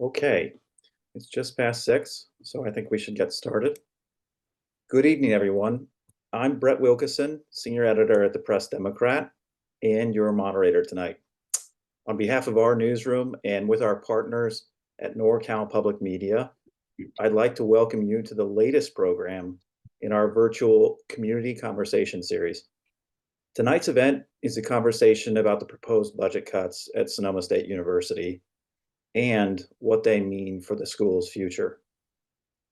Okay, it's just past 6, so I think we should get started. Good evening, everyone. I'm Brett Wilkison, Senior Editor at the Press Democrat, and your moderator tonight. On behalf of our newsroom and with our partners at NorCal Public Media, I'd like to welcome you to the latest program in our virtual community conversation series. Tonight's event is a conversation about the proposed budget cuts at Sonoma State University and what they mean for the school's future.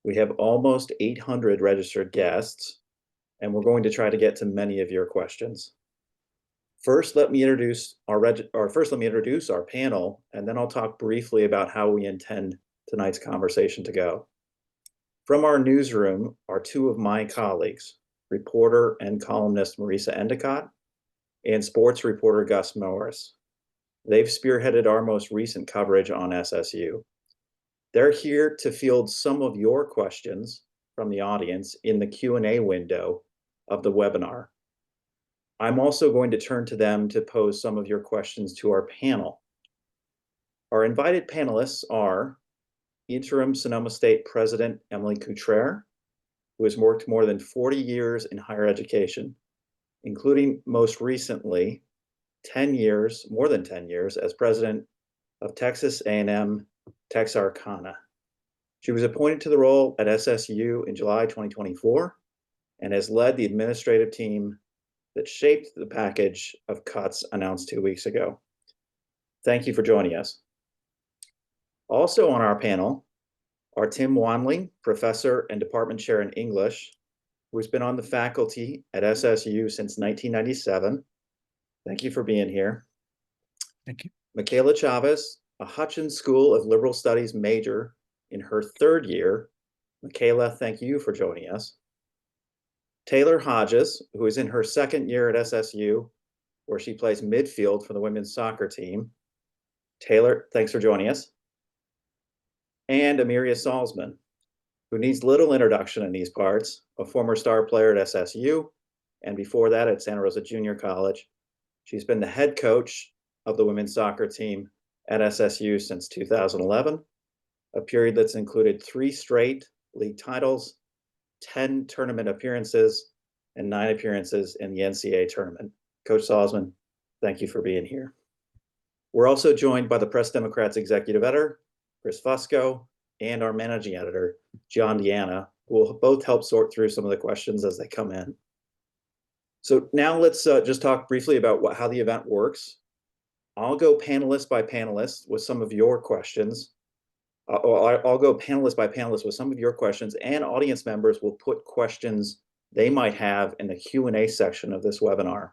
We have almost 800 registered guests, and we're going to try to get to many of your questions. First, let me introduce our panel, and then I'll talk briefly about how we intend tonight's conversation to go. From our newsroom are two of my colleagues, reporter and columnist Marisa Endicott and sports reporter Gus Morris. They've spearheaded our most recent coverage on SSU. They're here to field some of your questions from the audience in the Q&A window of the webinar. I'm also going to turn to them to pose some of your questions to our panel. Our invited panelists are Interim Sonoma State President Emily Cutrer, who has worked more than 40 years in higher education, including most recently more than 10 years as president of Texas A&M Texarkana. She was appointed to the role at SSU in July 2024 and has led the administrative team that shaped the package of cuts announced 2 weeks ago. Thank you for joining us. Also on our panel are Tim Wanley, professor and department chair in English, who's been on the faculty at SSU since 1997. Thank you for being here. Thank you. Michaela Chavez, a Hutchins School of Liberal Studies major in her third year. Michaela, thank you for joining us. Taylor Hodges, who is in her second year at SSU, where she plays midfield for the women's soccer team. Taylor, thanks for joining us. And Amiria Salzman, who needs little introduction in these parts, a former star player at SSU, and before that at Santa Rosa Junior College. She's been the head coach of the women's soccer team at SSU since 2011, a period that's included 3 straight league titles, 10 tournament appearances, and 9 appearances in the NCAA tournament. Coach Salzman, thank you for being here. We're also joined by the Press Democrat's executive editor, Chris Fusco, and our managing editor, John Deanna, who will both help sort through some of the questions as they come in. So now let's just talk briefly about how the event works. I'll go panelist by panelist with some of your questions. I'll go panelist by panelist with some of your questions, and audience members will put questions they might have in the Q&A section of this webinar.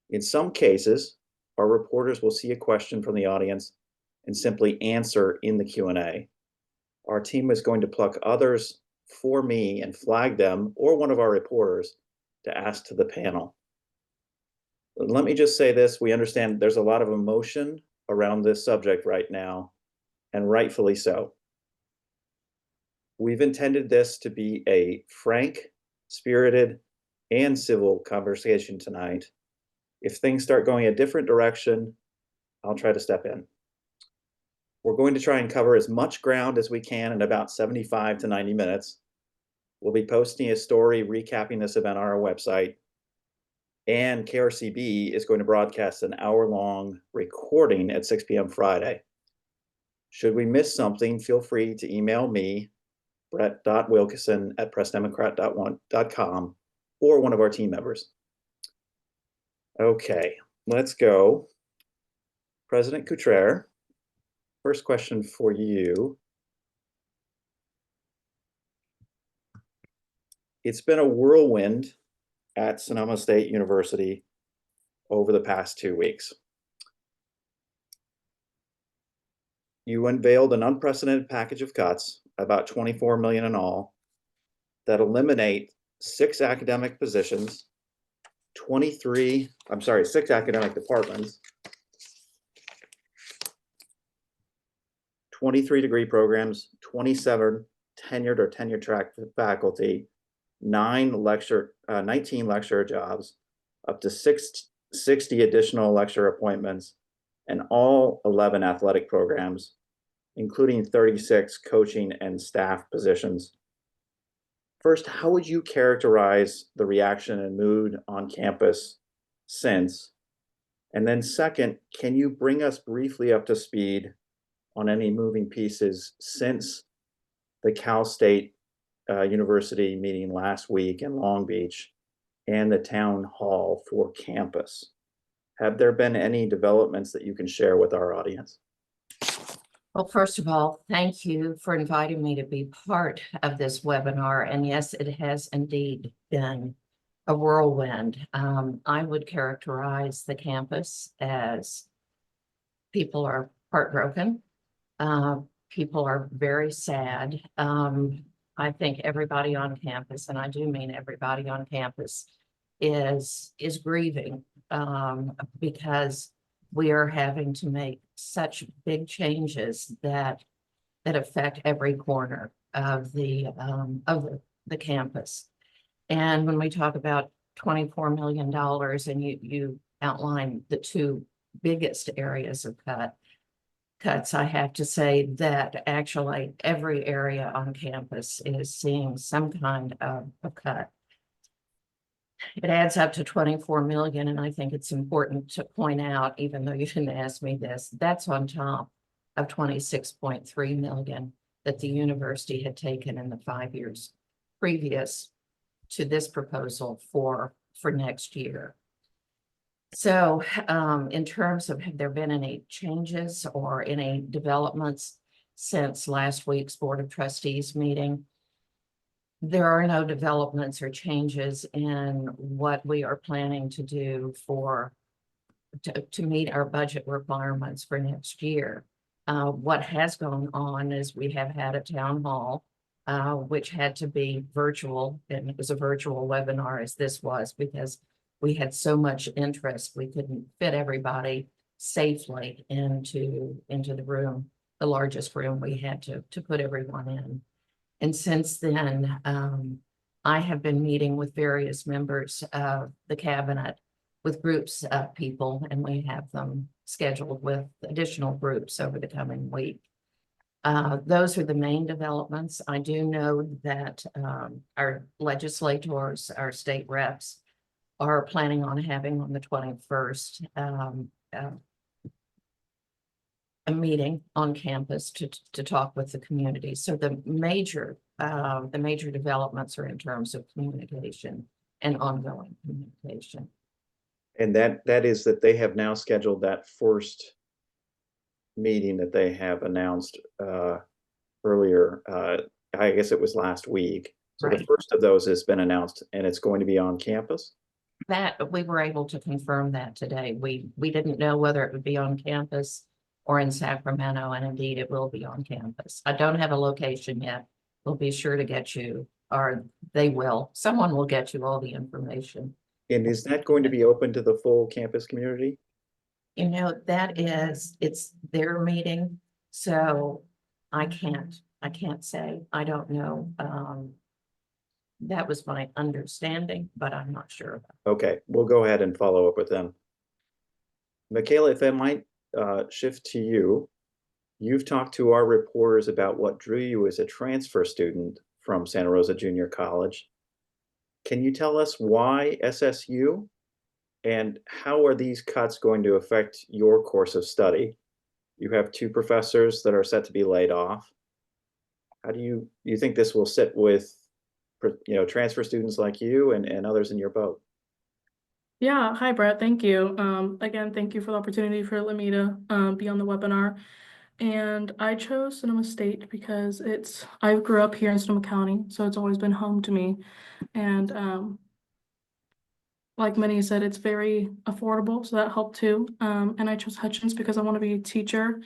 In some cases, our reporters will see a question from the audience and simply answer in the Q&A. Our team is going to pluck others for me and flag them or one of our reporters to ask to the panel. Let me just say this, we understand there's a lot of emotion around this subject right now, and rightfully so. We've intended this to be a frank, spirited, and civil conversation tonight. If things start going a different direction, I'll try to step in. We're going to try and cover as much ground as we can in about 75 to 90 minutes. We'll be posting a story recapping this event on our website, and KRCB is going to broadcast an hour-long recording at 6 p.m. Friday. Should we miss something, feel free to email me, brett.wilkison@pressdemocrat.com, or one of our team members. Okay, let's go. President Cutrer, first question for you. It's been a whirlwind at Sonoma State University over the past 2 weeks. You unveiled an unprecedented package of cuts, about $24 million in all, that eliminate 6 academic positions, 6 academic departments, 23 degree programs, 27 tenured or tenure track faculty, 19 lecturer jobs, up to 60 additional lecturer appointments, and all 11 athletic programs, including 36 coaching and staff positions. First, how would you characterize the reaction and mood on campus since? And then second, can you bring us briefly up to speed on any moving pieces since the Cal State University meeting last week in Long Beach and the town hall for campus? Have there been any developments that you can share with our audience? Well, first of all, thank you for inviting me to be part of this webinar. And yes, it has indeed been a whirlwind. I would characterize the campus as people are heartbroken. People are very sad. I think everybody on campus, and I do mean everybody on campus, is grieving because we are having to make such big changes that affect every corner of the campus. And when we talk about $24 million, and you outline the two biggest areas of cuts, I have to say that actually every area on campus is seeing some kind of a cut. It adds up to 24 million, and I think it's important to point out, even though you didn't ask me this, that's on top of 26.3 million that the university had taken in the 5 years previous to this proposal for next year. So in terms of, have there been any changes or any developments since last week's Board of Trustees meeting? There are no developments or changes in what we are planning to do to meet our budget requirements for next year. What has gone on is we have had a town hall, which had to be virtual, and it was a virtual webinar as this was, because we had so much interest, we couldn't fit everybody safely into the room, the largest room we had to put everyone in. And since then, I have been meeting with various members of the cabinet, with groups of people, and we have them scheduled with additional groups over the coming week. Those are the main developments. I do know that our legislators, our state reps, are planning on having on the 21st a meeting on campus to talk with the community. So the major developments are in terms of communication and ongoing communication. And that is that they have now scheduled that first meeting that they have announced earlier. I guess it was last week. So right. The first of those has been announced, and it's going to be on campus. That we were able to confirm that today. We didn't know whether it would be on campus or in Sacramento, and indeed it will be on campus. I don't have a location yet. We'll be sure to get you, or they will. Someone will get you all the information. And is that going to be open to the full campus community? You know, it's their meeting, so I can't say. I don't know. That was my understanding, but I'm not sure about it. Okay, we'll go ahead and follow up with them. Michaela, if I might shift to you. You've talked to our reporters about what drew you as a transfer student from Santa Rosa Junior College. Can you tell us why SSU, and how are these cuts going to affect your course of study? You have 2 professors that are set to be laid off. How do you think this will sit with, transfer students like you and others in your boat? Yeah, hi Brett, thank you. Again, thank you for the opportunity for letting me to be on the webinar. And I chose Sonoma State because I grew up here in Sonoma County, so it's always been home to me. And like many said, it's very affordable, so that helped too. And I chose Hutchins because I want to be a teacher.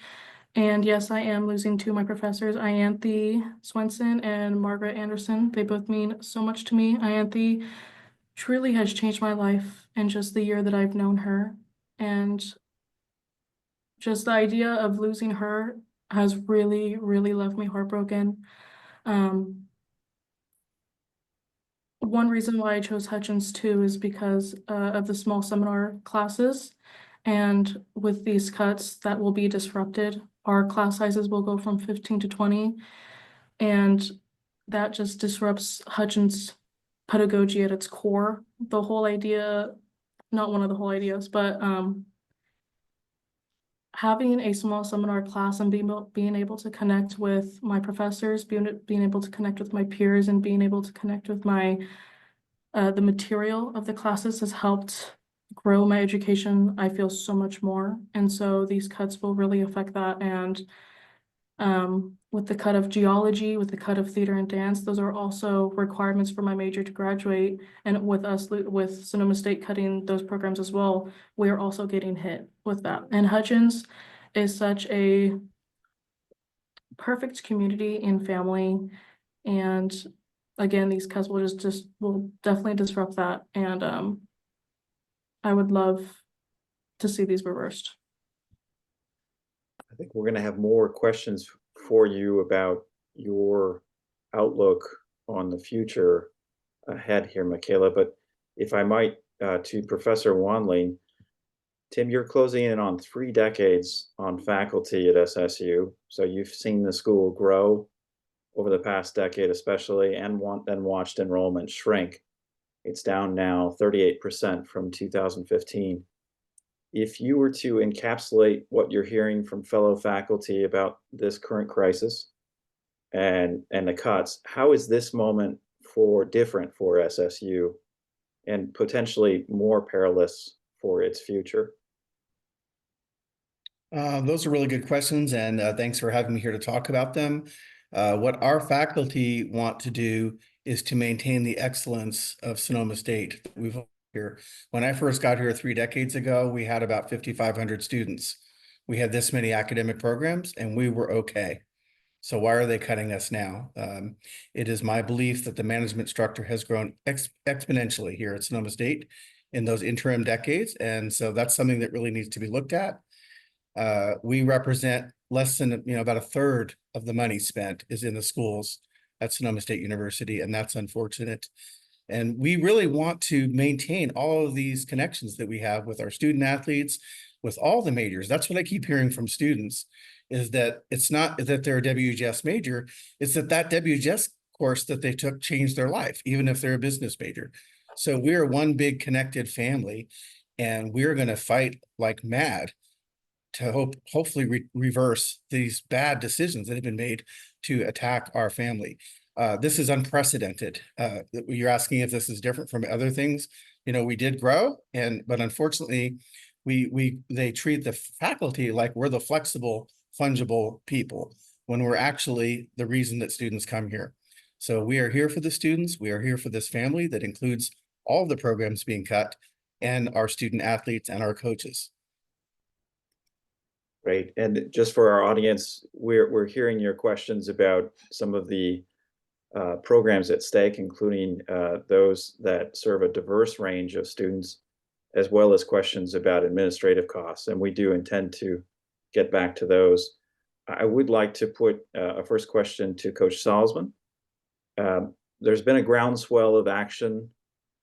And yes, I am losing 2 of my professors, Ianthe Swenson and Margaret Anderson. They both mean so much to me. Ianthe truly has changed my life in just the year that I've known her. And just the idea of losing her has really, really left me heartbroken. One reason why I chose Hutchins too is because of the small seminar classes. And with these cuts, that will be disrupted our class sizes will go from 15 to 20. And that just disrupts Hutchins' pedagogy at its core. The whole idea, not one of the whole ideas, but having a small seminar class and being able to connect with my professors, being able to connect with my peers, and being able to connect with my the material of the classes has helped grow my education. I feel so much more, and so these cuts will really affect that. And with the cut of geology, with the cut of theater and dance, those are also requirements for my major to graduate. And with Sonoma State cutting those programs as well, we are also getting hit with that. And Hutchins is such a perfect community and family. And again, these cuts will definitely disrupt that. And I would love to see these reversed. I think we're going to have more questions for you about your outlook on the future ahead here, Michaela. But if I might, to Professor Wanling, Tim, you're closing in on 3 decades on faculty at SSU. So you've seen the school grow over the past decade, especially, and watched enrollment shrink. It's down now 38% from 2015. If you were to encapsulate what you're hearing from fellow faculty about this current crisis and the cuts, how is this moment different for SSU and potentially more perilous for its future? Those are really good questions, and thanks for having me here to talk about them. What our faculty want to do is to maintain the excellence of Sonoma State that we've here. When I first got here 3 decades ago, we had about 5,500 students. We had this many academic programs, and we were okay. So why are they cutting us now? It is my belief that the management structure has grown exponentially here at Sonoma State in those interim decades, and so that's something that really needs to be looked at. We represent less than, about a third of the money spent is in the schools at Sonoma State University, and that's unfortunate. And we really want to maintain all of these connections that we have with our student athletes, with all the majors. That's what I keep hearing from students, is that it's not that they're a WGS major, it's that WGS course that they took changed their life, even if they're a business major. So we're one big connected family, and we're going to fight like mad to hopefully reverse these bad decisions that have been made to attack our family. This is unprecedented. You're asking if this is different from other things. We did grow, but unfortunately, they treat the faculty like we're the flexible, fungible people when we're actually the reason that students come here. So we are here for the students. We are here for this family that includes all the programs being cut and our student athletes and our coaches. Great. And just for our audience, we're hearing your questions about some of the programs at stake, including those that serve a diverse range of students, as well as questions about administrative costs. And we do intend to get back to those. I would like to put a first question to Coach Salzman. There's been a groundswell of action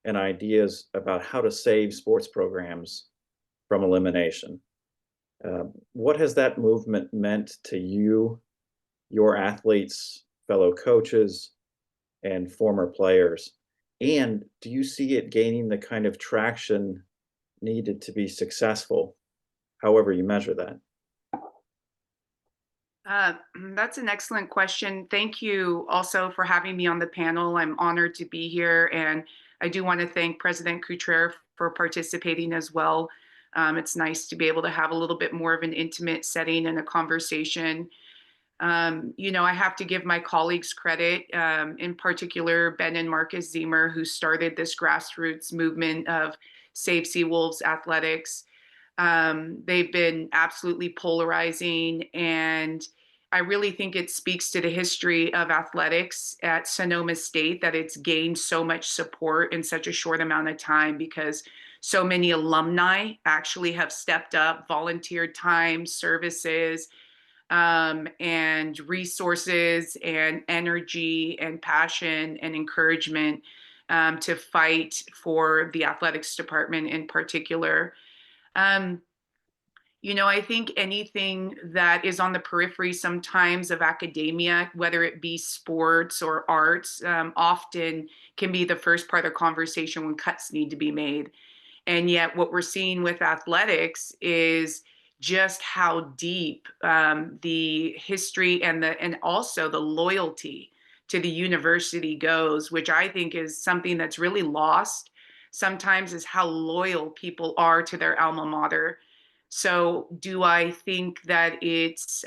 and ideas about how to save sports programs from elimination. What has that movement meant to you, your athletes, fellow coaches, and former players? And do you see it gaining the kind of traction needed to be successful, however you measure that? That's an excellent question. Thank you also for having me on the panel. I'm honored to be here, and I do want to thank President Couture for participating as well. It's nice to be able to have a little bit more of an intimate setting and a conversation. I have to give my colleagues credit, in particular, Ben and Marcus Zemer, who started this grassroots movement of Save Seawolves Athletics. They've been absolutely polarizing, and I really think it speaks to the history of athletics at Sonoma State that it's gained so much support in such a short amount of time, because so many alumni actually have stepped up, volunteered time, services, and resources and energy and passion and encouragement to fight for the athletics department in particular. I think anything that is on the periphery sometimes of academia, whether it be sports or arts, often can be the first part of the conversation when cuts need to be made. And yet what we're seeing with athletics is just how deep the history and also the loyalty to the university goes, which I think is something that's really lost sometimes, is how loyal people are to their alma mater. So do I think that it's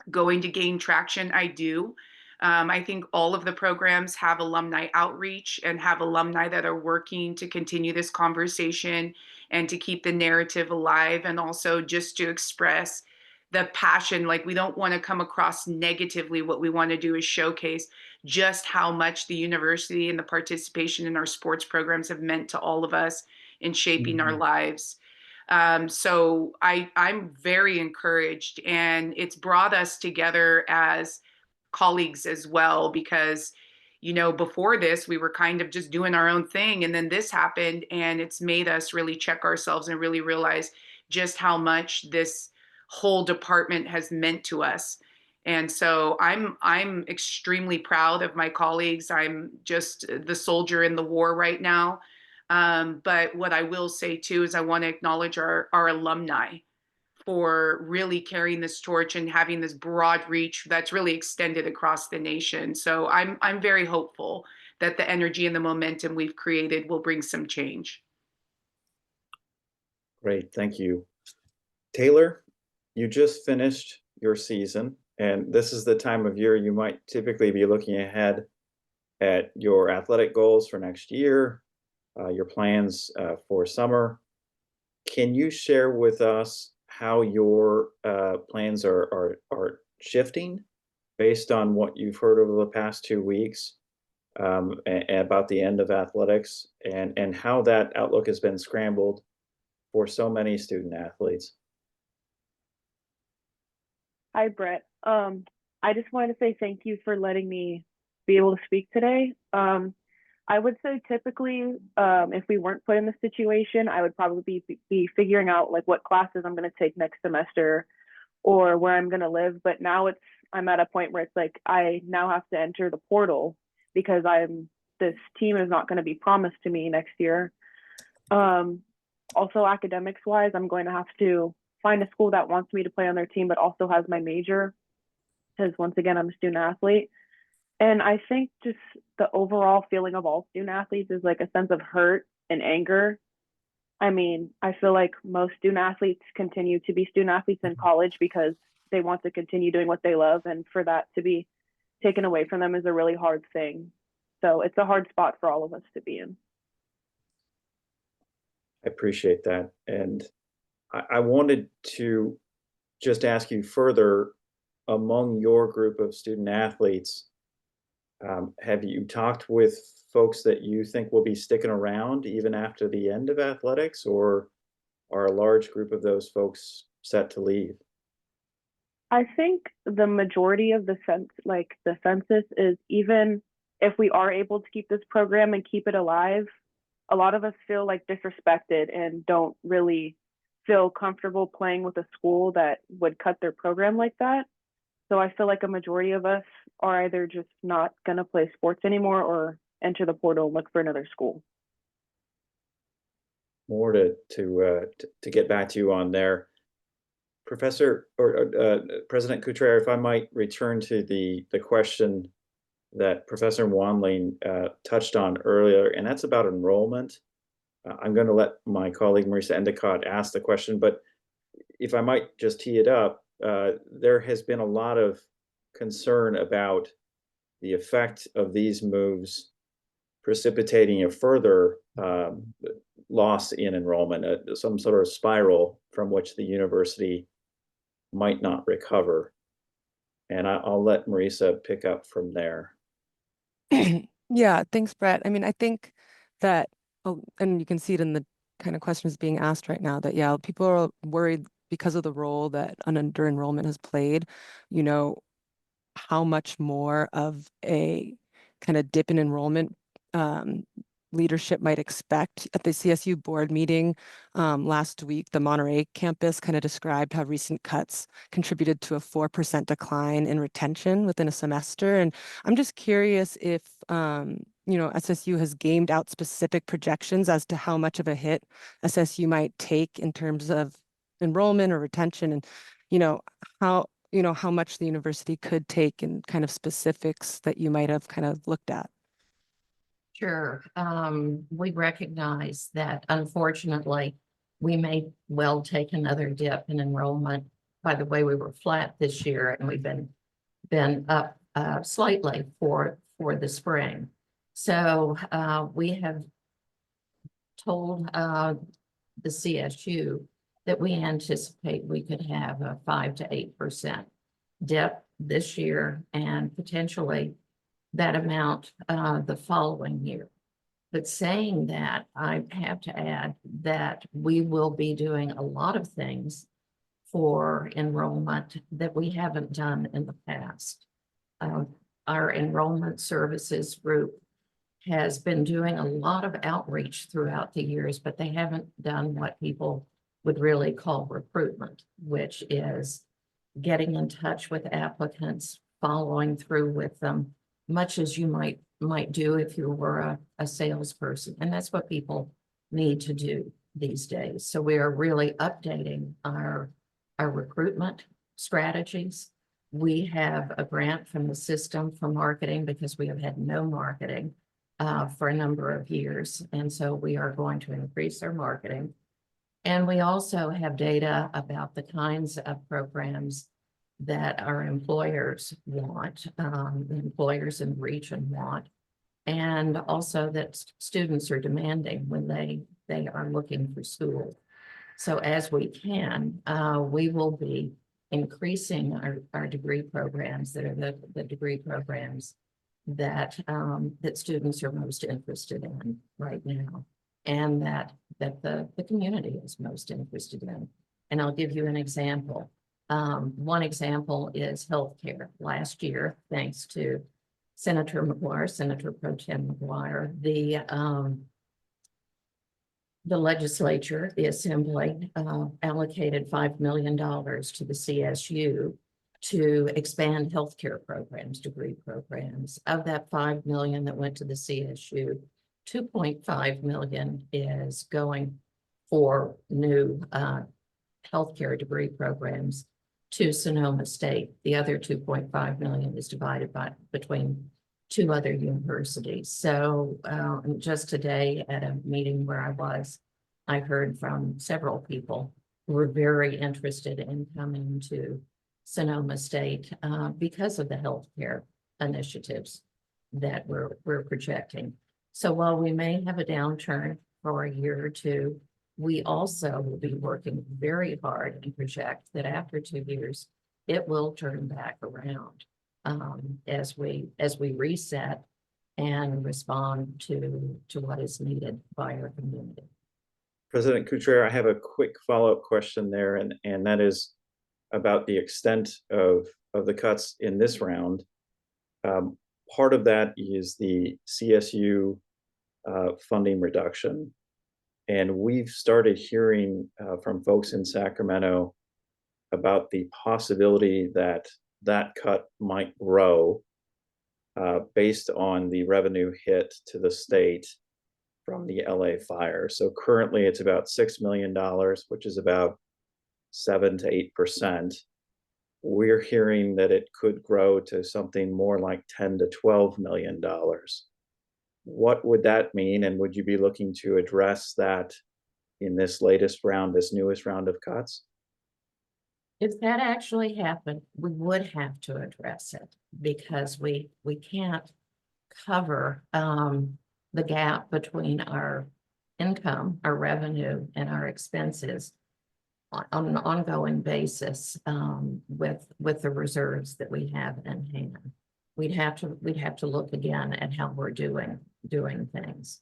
going to gain traction? I do. I think all of the programs have alumni outreach and have alumni that are working to continue this conversation and to keep the narrative alive, and also just to express the passion. Like, we don't want to come across negatively. What we want to do is showcase just how much the university and the participation in our sports programs have meant to all of us in shaping our lives. So I'm very encouraged, and it's brought us together as colleagues as well, because before this we were kind of just doing our own thing, and then this happened, and it's made us really check ourselves and really realize just how much this whole department has meant to us. And so I'm extremely proud of my colleagues. I'm just the soldier in the war right now. But what I will say too is I want to acknowledge our alumni for really carrying this torch and having this broad reach that's really extended across the nation. So I'm very hopeful that the energy and the momentum we've created will bring some change. Great, thank you. Taylor, you just finished your season, and this is the time of year you might typically be looking ahead at your athletic goals for next year, your plans for summer. Can you share with us how your plans are shifting based on what you've heard over the past 2 weeks about the end of athletics, and how that outlook has been scrambled for so many student athletes? Hi, Brett. I just wanted to say thank you for letting me be able to speak today. I would say typically, if we weren't put in this situation, I would probably be figuring out like what classes I'm going to take next semester or where I'm going to live. But now I'm at a point where it's like I now have to enter the portal because this team is not going to be promised to me next year. Also, academics wise, I'm going to have to find a school that wants me to play on their team, but also has my major, because once again, I'm a student athlete. And I think just the overall feeling of all student athletes is like a sense of hurt and anger. I mean, I feel like most student athletes continue to be student athletes in college because they want to continue doing what they love. And for that to be taken away from them is a really hard thing. So it's a hard spot for all of us to be in. I appreciate that. And I wanted to just ask you further, among your group of student athletes, have you talked with folks that you think will be sticking around even after the end of athletics, or are a large group of those folks set to leave? I think the majority of the census is, even if we are able to keep this program and keep it alive, a lot of us feel like disrespected and don't really feel comfortable playing with a school that would cut their program like that. So I feel like a majority of us are either just not going to play sports anymore or enter the portal and look for another school. More to get back to you on there. Professor or President Cutrer, if I might return to the question that Professor Wanling touched on earlier, and that's about enrollment. I'm going to let my colleague Marisa Endicott ask the question, but if I might just tee it up, there has been a lot of concern about the effect of these moves precipitating a further loss in enrollment, some sort of spiral from which the university might not recover. And I'll let Marisa pick up from there. Yeah, thanks, Brett. I mean, I think that, and you can see it in the kind of questions being asked right now, that, yeah, people are worried because of the role that under enrollment has played, how much more of a kind of dip in enrollment leadership might expect. At the CSU board meeting last week, the Monterey campus kind of described how recent cuts contributed to a 4% decline in retention within a semester. And I'm just curious if, SSU has gamed out specific projections as to how much of a hit SSU might take in terms of enrollment or retention, and, how much the university could take, and kind of specifics that you might have kind of looked at. Sure. We recognize that unfortunately, we may well take another dip in enrollment. By the way, we were flat this year and we've been up slightly for the spring. So we have told the CSU that we anticipate we could have a 5 to 8% dip this year and potentially that amount the following year. But saying that, I have to add that we will be doing a lot of things for enrollment that we haven't done in the past. Our enrollment services group has been doing a lot of outreach throughout the years, but they haven't done what people would really call recruitment, which is getting in touch with applicants, following through with them, much as you might do if you were a salesperson. And that's what people need to do these days. So we are really updating our recruitment strategies. We have a grant from the system for marketing because we have had no marketing for a number of years. And so we are going to increase our marketing. And we also have data about the kinds of programs that our employers want, employers in the region want, and also that students are demanding when they are looking for school. So as we can, we will be increasing our degree programs that are the degree programs that students are most interested in right now, and that the community is most interested in. And I'll give you an example. One example is healthcare. Last year, thanks to Senator Pro Tem McGuire, the legislature, the assembly, allocated $5 million to the CSU to expand healthcare programs, degree programs. Of that $5 million that went to the CSU, $2.5 million is going for new healthcare degree programs to Sonoma State. The other $2.5 million is divided between two other universities. So just today at a meeting where I was, I heard from several people who were very interested in coming to Sonoma State because of the healthcare initiatives that we're projecting. So while we may have a downturn for a year or two, we also will be working very hard and project that after 2 years, it will turn back around as we reset and respond to what is needed by our community. President Couture, I have a quick follow-up question there, and that is about the extent of the cuts in this round. Part of that is the CSU funding reduction. And we've started hearing from folks in Sacramento about the possibility that that cut might grow based on the revenue hit to the state from the LA fire. So currently it's about $6 million, which is about 7 to 8%. We're hearing that it could grow to something more like $10 to $12 million. What would that mean? And would you be looking to address that in this latest round, this newest round of cuts? If that actually happened, we would have to address it because we can't cover the gap between our income, our revenue, and our expenses on an ongoing basis with the reserves that we have in hand. We'd have to look again at how we're doing things.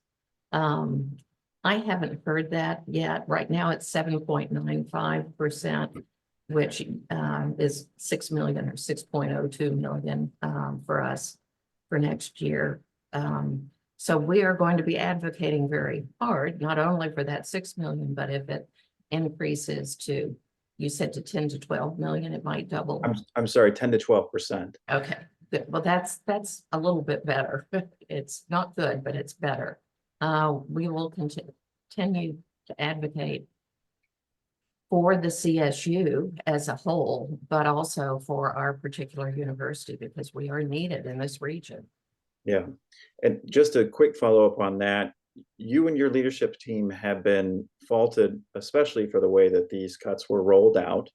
I haven't heard that yet. Right now it's 7.95%, which is 6 million or 6.02 million for us for next year. So we are going to be advocating very hard, not only for that 6 million, but if it increases to, you said to 10 to 12 million, it might double. I'm sorry, 10 to 12%. Okay, good. Well, that's a little bit better. It's not good, but it's better. We will continue to advocate for the CSU as a whole, but also for our particular university because we are needed in this region. Yeah. And just a quick follow-up on that. You and your leadership team have been faulted, especially for the way that these cuts were rolled out,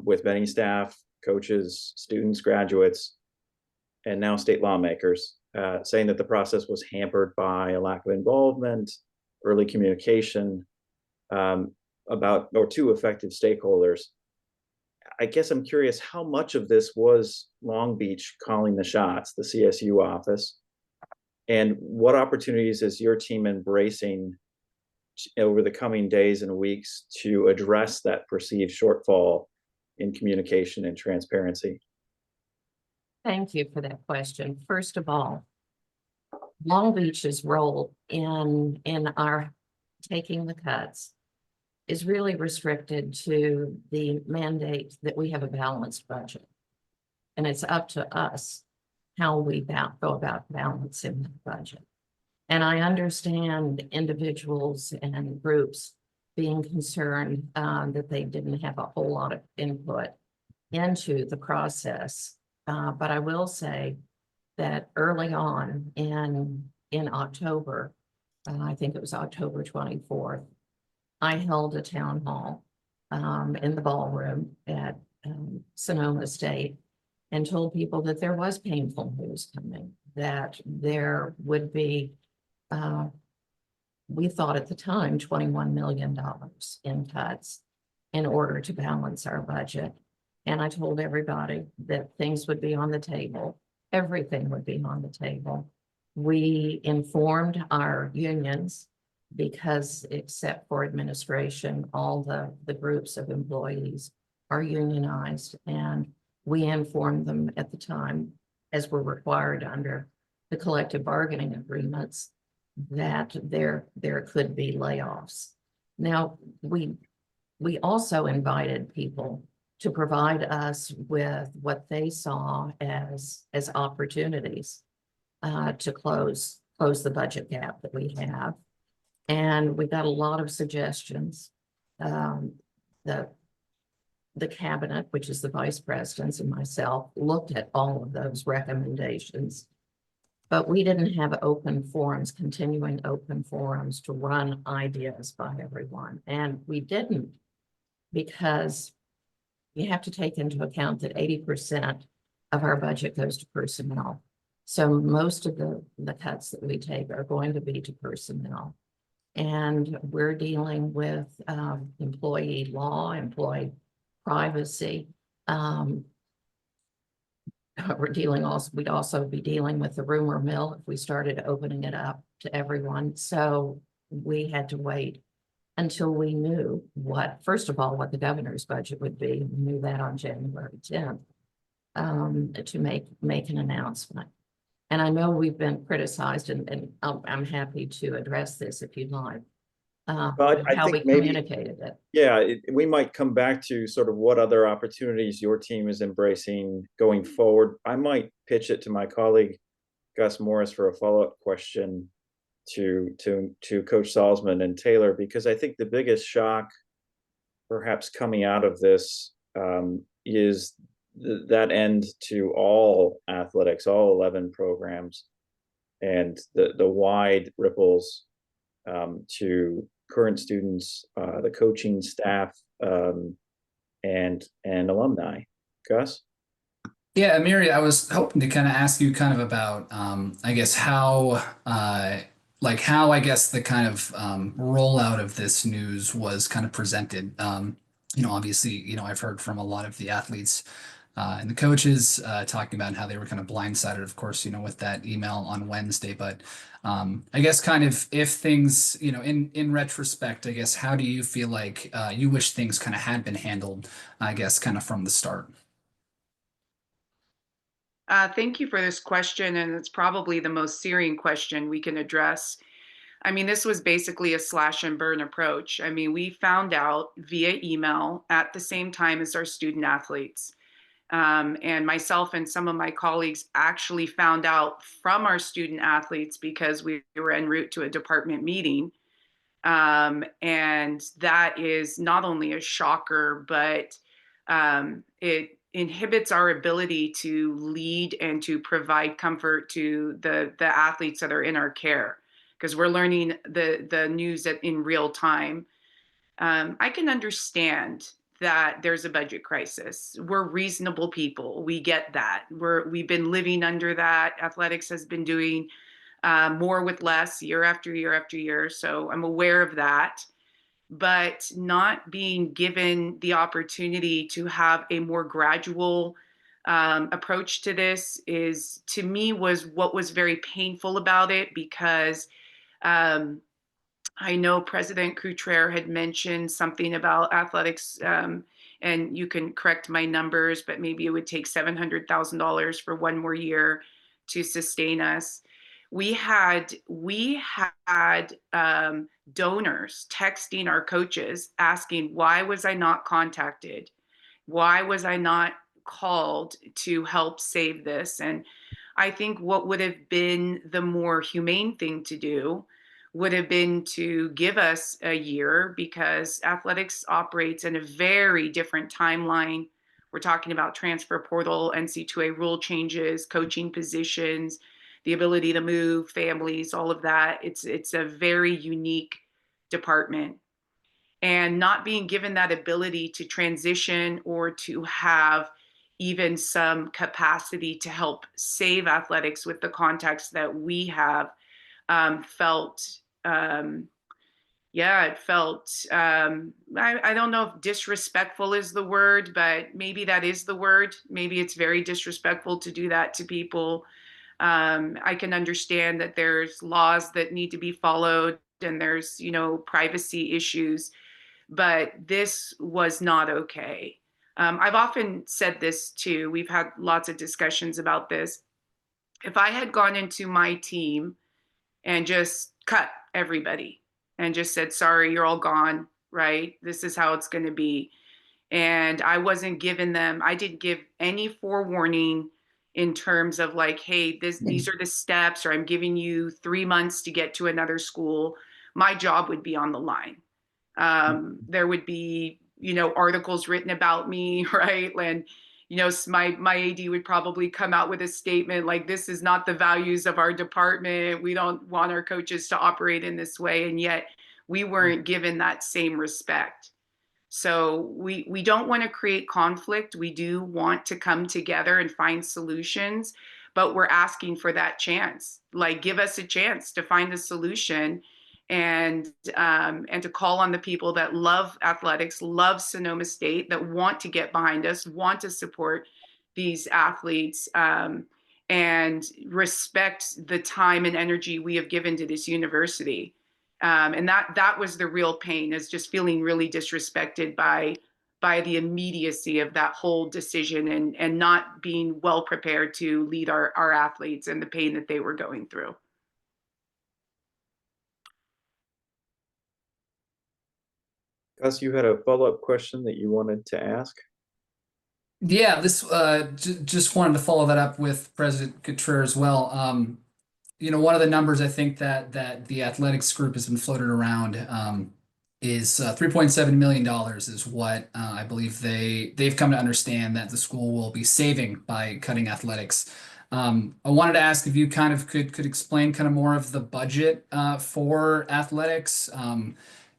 with many staff, coaches, students, graduates, and now state lawmakers, saying that the process was hampered by a lack of involvement, early communication, to effective stakeholders. I guess I'm curious how much of this was Long Beach calling the shots, the CSU office, and what opportunities is your team embracing over the coming days and weeks to address that perceived shortfall in communication and transparency? Thank you for that question. First of all, Long Beach's role in our taking the cuts is really restricted to the mandate that we have a balanced budget. And it's up to us how we go about balancing the budget. And I understand individuals and groups being concerned that they didn't have a whole lot of input into the process. But I will say that early on in October, I think it was October 24th, I held a town hall in the ballroom at Sonoma State and told people that there was painful news coming, that there would be, we thought at the time, $21 million in cuts in order to balance our budget. And I told everybody that things would be on the table. Everything would be on the table. We informed our unions because except for administration, all the groups of employees are unionized. And we informed them at the time, as we're required under the collective bargaining agreements, that there could be layoffs. Now, we also invited people to provide us with what they saw as opportunities to close the budget gap that we have. And we got a lot of suggestions. The cabinet, which is the vice presidents and myself, looked at all of those recommendations, but we didn't have open forums, continuing open forums to run ideas by everyone. And we didn't because you have to take into account that 80% of our budget goes to personnel. So most of the cuts that we take are going to be to personnel. And we're dealing with employee law, employee privacy. We'd also be dealing with the rumor mill if we started opening it up to everyone. So we had to wait until we knew first of all, what the governor's budget would be. We knew that on January 10th to make an announcement. And I know we've been criticized, and I'm happy to address this if you'd like. But I how we think maybe, communicated it. yeah, we might come back to sort of what other opportunities your team is embracing going forward. I might pitch it to my colleague, Gus Morris, for a follow-up question to Coach Salzman and Taylor, because I think the biggest shock perhaps coming out of this is that end to all athletics, all 11 programs, and the wide ripples to current students, the coaching staff, and alumni. Gus? Yeah, Amiri, I was hoping to kind of ask you kind of about, I guess, how I guess the kind of rollout of this news was kind of presented. Obviously, I've heard from a lot of the athletes and the coaches talking about how they were kind of blindsided, of course, with that email on Wednesday. But I guess kind of if things, in retrospect, I guess, how do you feel like you wish things kind of had been handled, I guess, kind of from the start? Thank you for this question, and it's probably the most searing question we can address. I mean, this was basically a slash and burn approach. I mean, we found out via email at the same time as our student athletes. And myself and some of my colleagues actually found out from our student athletes because we were en route to a department meeting. And that is not only a shocker, but it inhibits our ability to lead and to provide comfort to the athletes that are in our care, because we're learning the news in real time. I can understand that there's a budget crisis. We're reasonable people. We get that. We've been living under that. Athletics has been doing more with less year after year after year. So I'm aware of that. But not being given the opportunity to have a more gradual approach to this is, to me, was what was very painful about it, because I know President Couture had mentioned something about athletics, and you can correct my numbers, but maybe it would take $700,000 for one more year to sustain us. We had donors texting our coaches asking, why was I not contacted? Why was I not called to help save this? And I think what would have been the more humane thing to do would have been to give us a year, because athletics operates in a very different timeline. We're talking about transfer portal, NC2A rule changes, coaching positions, the ability to move families, all of that. It's a very unique department. And not being given that ability to transition or to have even some capacity to help save athletics with the context that we have, felt it felt, I don't know if disrespectful is the word, but maybe that is the word. Maybe it's very disrespectful to do that to people. I can understand that there's laws that need to be followed, and there's, privacy issues, but this was not okay. I've often said this too. We've had lots of discussions about this. If I had gone into my team and just cut everybody and just said, sorry, you're all gone, right? This is how it's going to be. And I wasn't given them, I didn't give any forewarning in terms of like, hey, these are the steps, or I'm giving you 3 months to get to another school. My job would be on the line. There would be, articles written about me, right? And, my AD would probably come out with a statement like, this is not the values of our department. We don't want our coaches to operate in this way. And yet we weren't given that same respect. So we don't want to create conflict. We do want to come together and find solutions, but we're asking for that chance. Like, give us a chance to find a solution, and to call on the people that love athletics, love Sonoma State, that want to get behind us, want to support these athletes, and respect the time and energy we have given to this university. And that was the real pain, is just feeling really disrespected by the immediacy of that whole decision, and not being well prepared to lead our athletes and the pain that they were going through. Gus, you had a follow-up question that you wanted to ask? Yeah, this just wanted to follow that up with President Couture as well. One of the numbers I think that the athletics group has been floated around is $3.7 million is what I believe they've come to understand that the school will be saving by cutting athletics. I wanted to ask if you kind of could explain kind of more of the budget for athletics,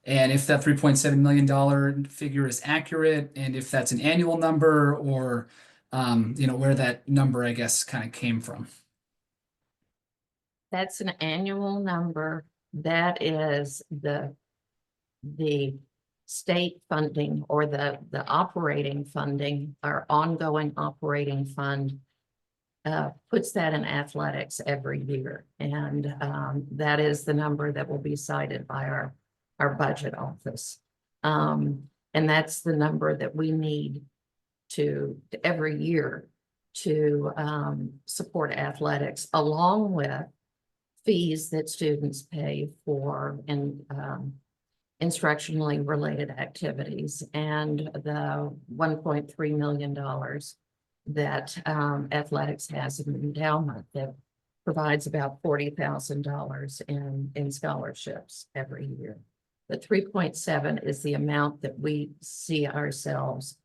and if that $3.7 million figure is accurate, and if that's an annual number, or where that number, I guess, kind of came from. That's an annual number. That is the state funding, or the operating funding, our ongoing operating fund, puts that in athletics every year. And that is the number that will be cited by our budget office. And that's the number that we need to every year to support athletics, along with fees that students pay for instructionally related activities, and the $1.3 million that athletics has an endowment that provides about $40,000 in scholarships every year. The 3.7 is the amount that we see ourselves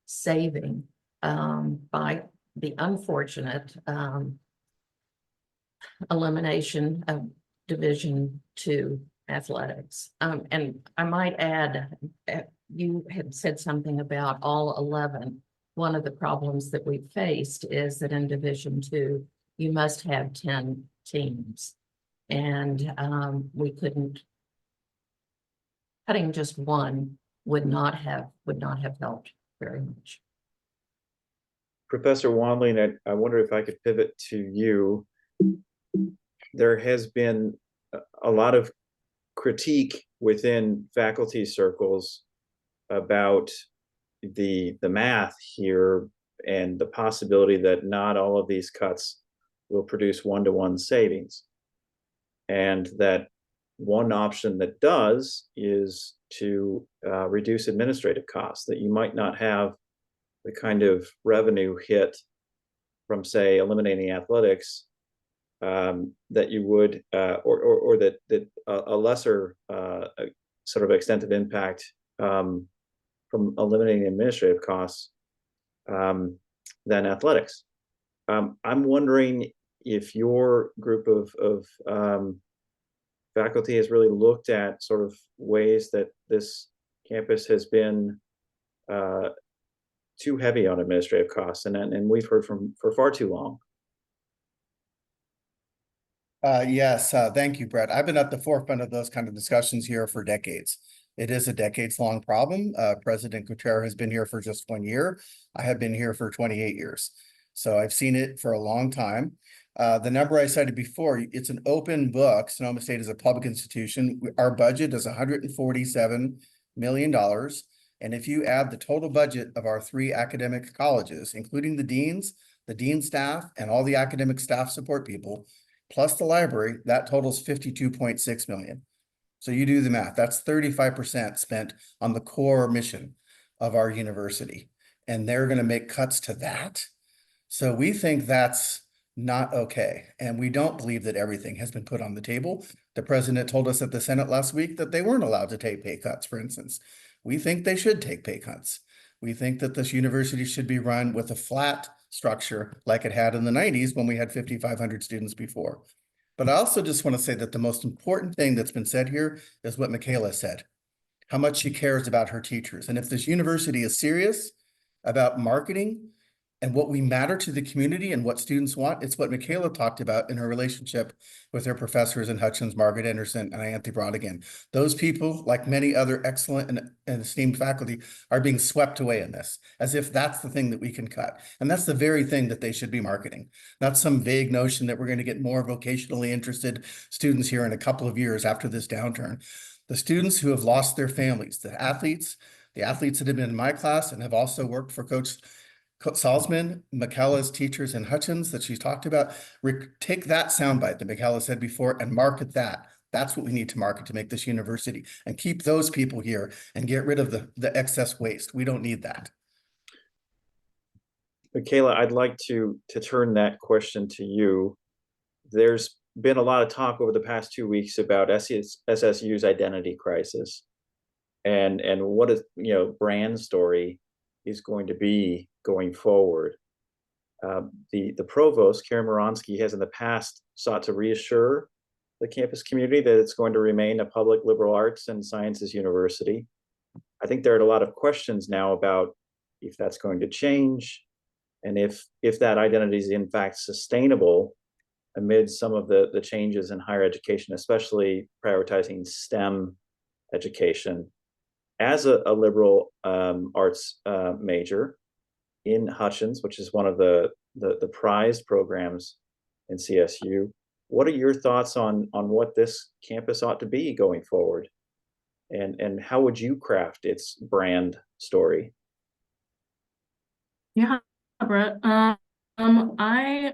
saving by the unfortunate elimination of Division II athletics. And I might add, you had said something about all 11. One of the problems that we faced is that in Division II, you must have 10 teams. And we couldn't, cutting just one would not have helped very much. Professor Wandling, I wonder if I could pivot to you. There has been a lot of critique within faculty circles about the math here and the possibility that not all of these cuts will produce one-to-one savings. And that one option that does is to reduce administrative costs, that you might not have the kind of revenue hit from, say, eliminating athletics that you would, or that a lesser sort of extent of impact from eliminating administrative costs than athletics. I'm wondering if your group of faculty has really looked at sort of ways that this campus has been too heavy on administrative costs, and we've heard for far too long. Yes, thank you, Brett. I've been at the forefront of those kind of discussions here for decades. It is a decades-long problem. President Gutierrez has been here for just 1 year. I have been here for 28 years. So I've seen it for a long time. The number I cited before, it's an open book. Sonoma State is a public institution. Our budget is $147 million. And if you add the total budget of our 3 academic colleges, including the deans, the dean staff, and all the academic staff support people, plus the library, that totals $52.6 million. So you do the math, that's 35% spent on the core mission of our university. And they're going to make cuts to that. So we think that's not okay. And we don't believe that everything has been put on the table. The president told us at the Senate last week that they weren't allowed to take pay cuts, for instance. We think they should take pay cuts. We think that this university should be run with a flat structure like it had in the 90s when we had 5,500 students before. But I also just want to say that the most important thing that's been said here is what Michaela said, how much she cares about her teachers. And if this university is serious about marketing and what we matter to the community and what students want, it's what Michaela talked about in her relationship with her professors in Hutchins, Margaret Anderson, and Anthony Brodigan. Those people, like many other excellent and esteemed faculty, are being swept away in this, as if that's the thing that we can cut. And that's the very thing that they should be marketing, not some vague notion that we're going to get more vocationally interested students here in a couple of years after this downturn. The students who have lost their families, the athletes that have been in my class and have also worked for Coach Salzman, Michaela's teachers in Hutchins that she's talked about, take that soundbite that Michaela said before and market that. That's what we need to market to make this university, and keep those people here and get rid of the excess waste. We don't need that. Michaela, I'd like to turn that question to you. There's been a lot of talk over the past 2 weeks about SSU's identity crisis and what a brand story is going to be going forward. The provost, Karen Moronsky, has in the past sought to reassure the campus community that it's going to remain a public liberal arts and sciences university. I think there are a lot of questions now about if that's going to change and if that identity is in fact sustainable amid some of the changes in higher education, especially prioritizing STEM education. As a liberal arts major in Hutchins, which is one of the prized programs in CSU, what are your thoughts on what this campus ought to be going forward? And how would you craft its brand story? Yeah, Brett. I'm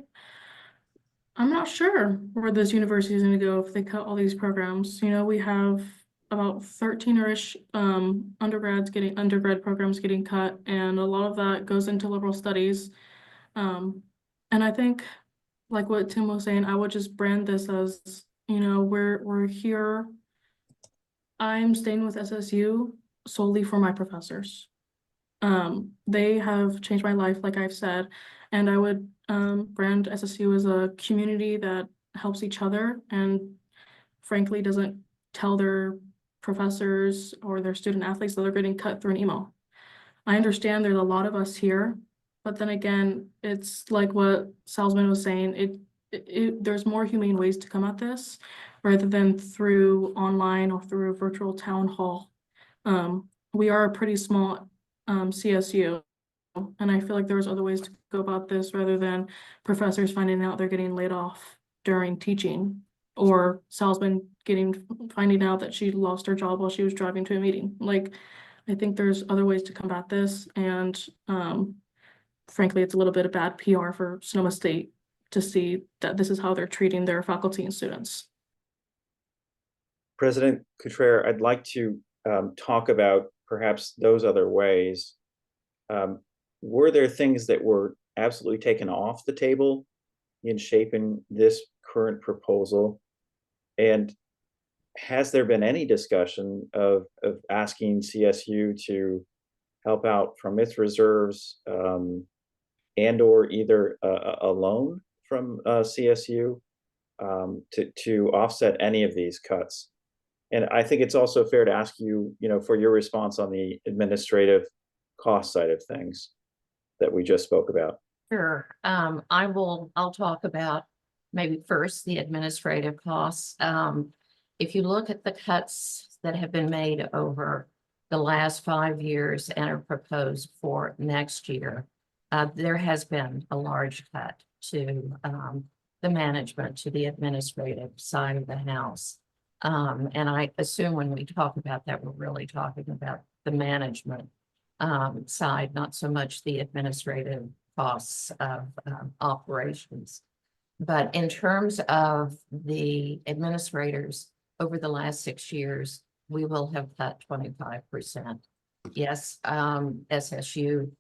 not sure where this university is going to go if they cut all these programs. You know, we have about 13-ish undergrad programs getting cut, and a lot of that goes into liberal studies. And I think, like what Tim was saying, I would just brand this as, you know, we're here. I'm staying with SSU solely for my professors. They have changed my life, like I've said, and I would brand SSU as a community that helps each other and frankly doesn't tell their professors or their student athletes that they're getting cut through an email. I understand there's a lot of us here, but then again, it's like what Salzman was saying, there's more humane ways to come at this rather than through online or through a virtual town hall. We are a pretty small CSU, and I feel like there's other ways to go about this rather than professors finding out they're getting laid off during teaching, or Salzman finding out that she lost her job while she was driving to a meeting. Like, I think there's other ways to combat this, and frankly, it's a little bit of bad PR for Sonoma State to see that this is how they're treating their faculty and students. President Couture, I'd like to talk about perhaps those other ways. Were there things that were absolutely taken off the table in shaping this current proposal? And has there been any discussion of asking CSU to help out from its reserves and or either a loan from CSU to offset any of these cuts? And I think it's also fair to ask you, for your response on the administrative cost side of things that we just spoke about. Sure. I'll talk about maybe first the administrative costs. If you look at the cuts that have been made over the last 5 years and are proposed for next year, there has been a large cut to the management, to the administrative side of the house. And I assume when we talk about that, we're really talking about the management side, not so much the administrative costs of operations. But in terms of the administrators over the last 6 years, we will have cut 25%. Yes, SSU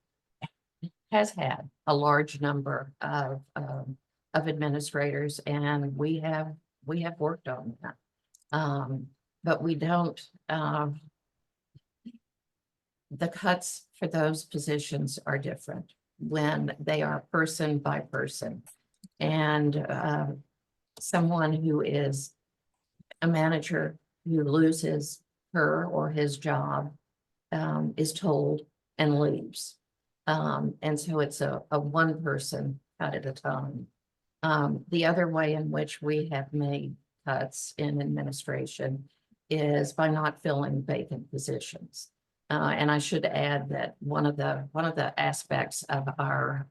has had a large number of administrators, and we have worked on that. But we don't, the cuts for those positions are different when they are person by person. And someone who is a manager who loses her or his job is told and leaves. And so it's a one person cut at a time. The other way in which we have made cuts in administration is by not filling vacant positions. And I should add that one of the aspects of our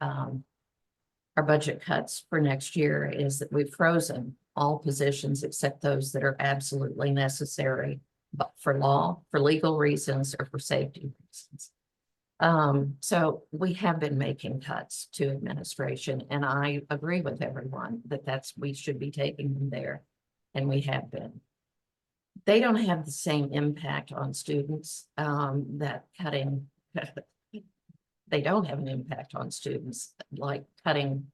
budget cuts for next year is that we've frozen all positions except those that are absolutely necessary, but for legal reasons or for safety reasons. So we have been making cuts to administration, and I agree with everyone that we should be taking them there, and we have been. They don't have the same impact on students that cutting, they don't have an impact on students like cutting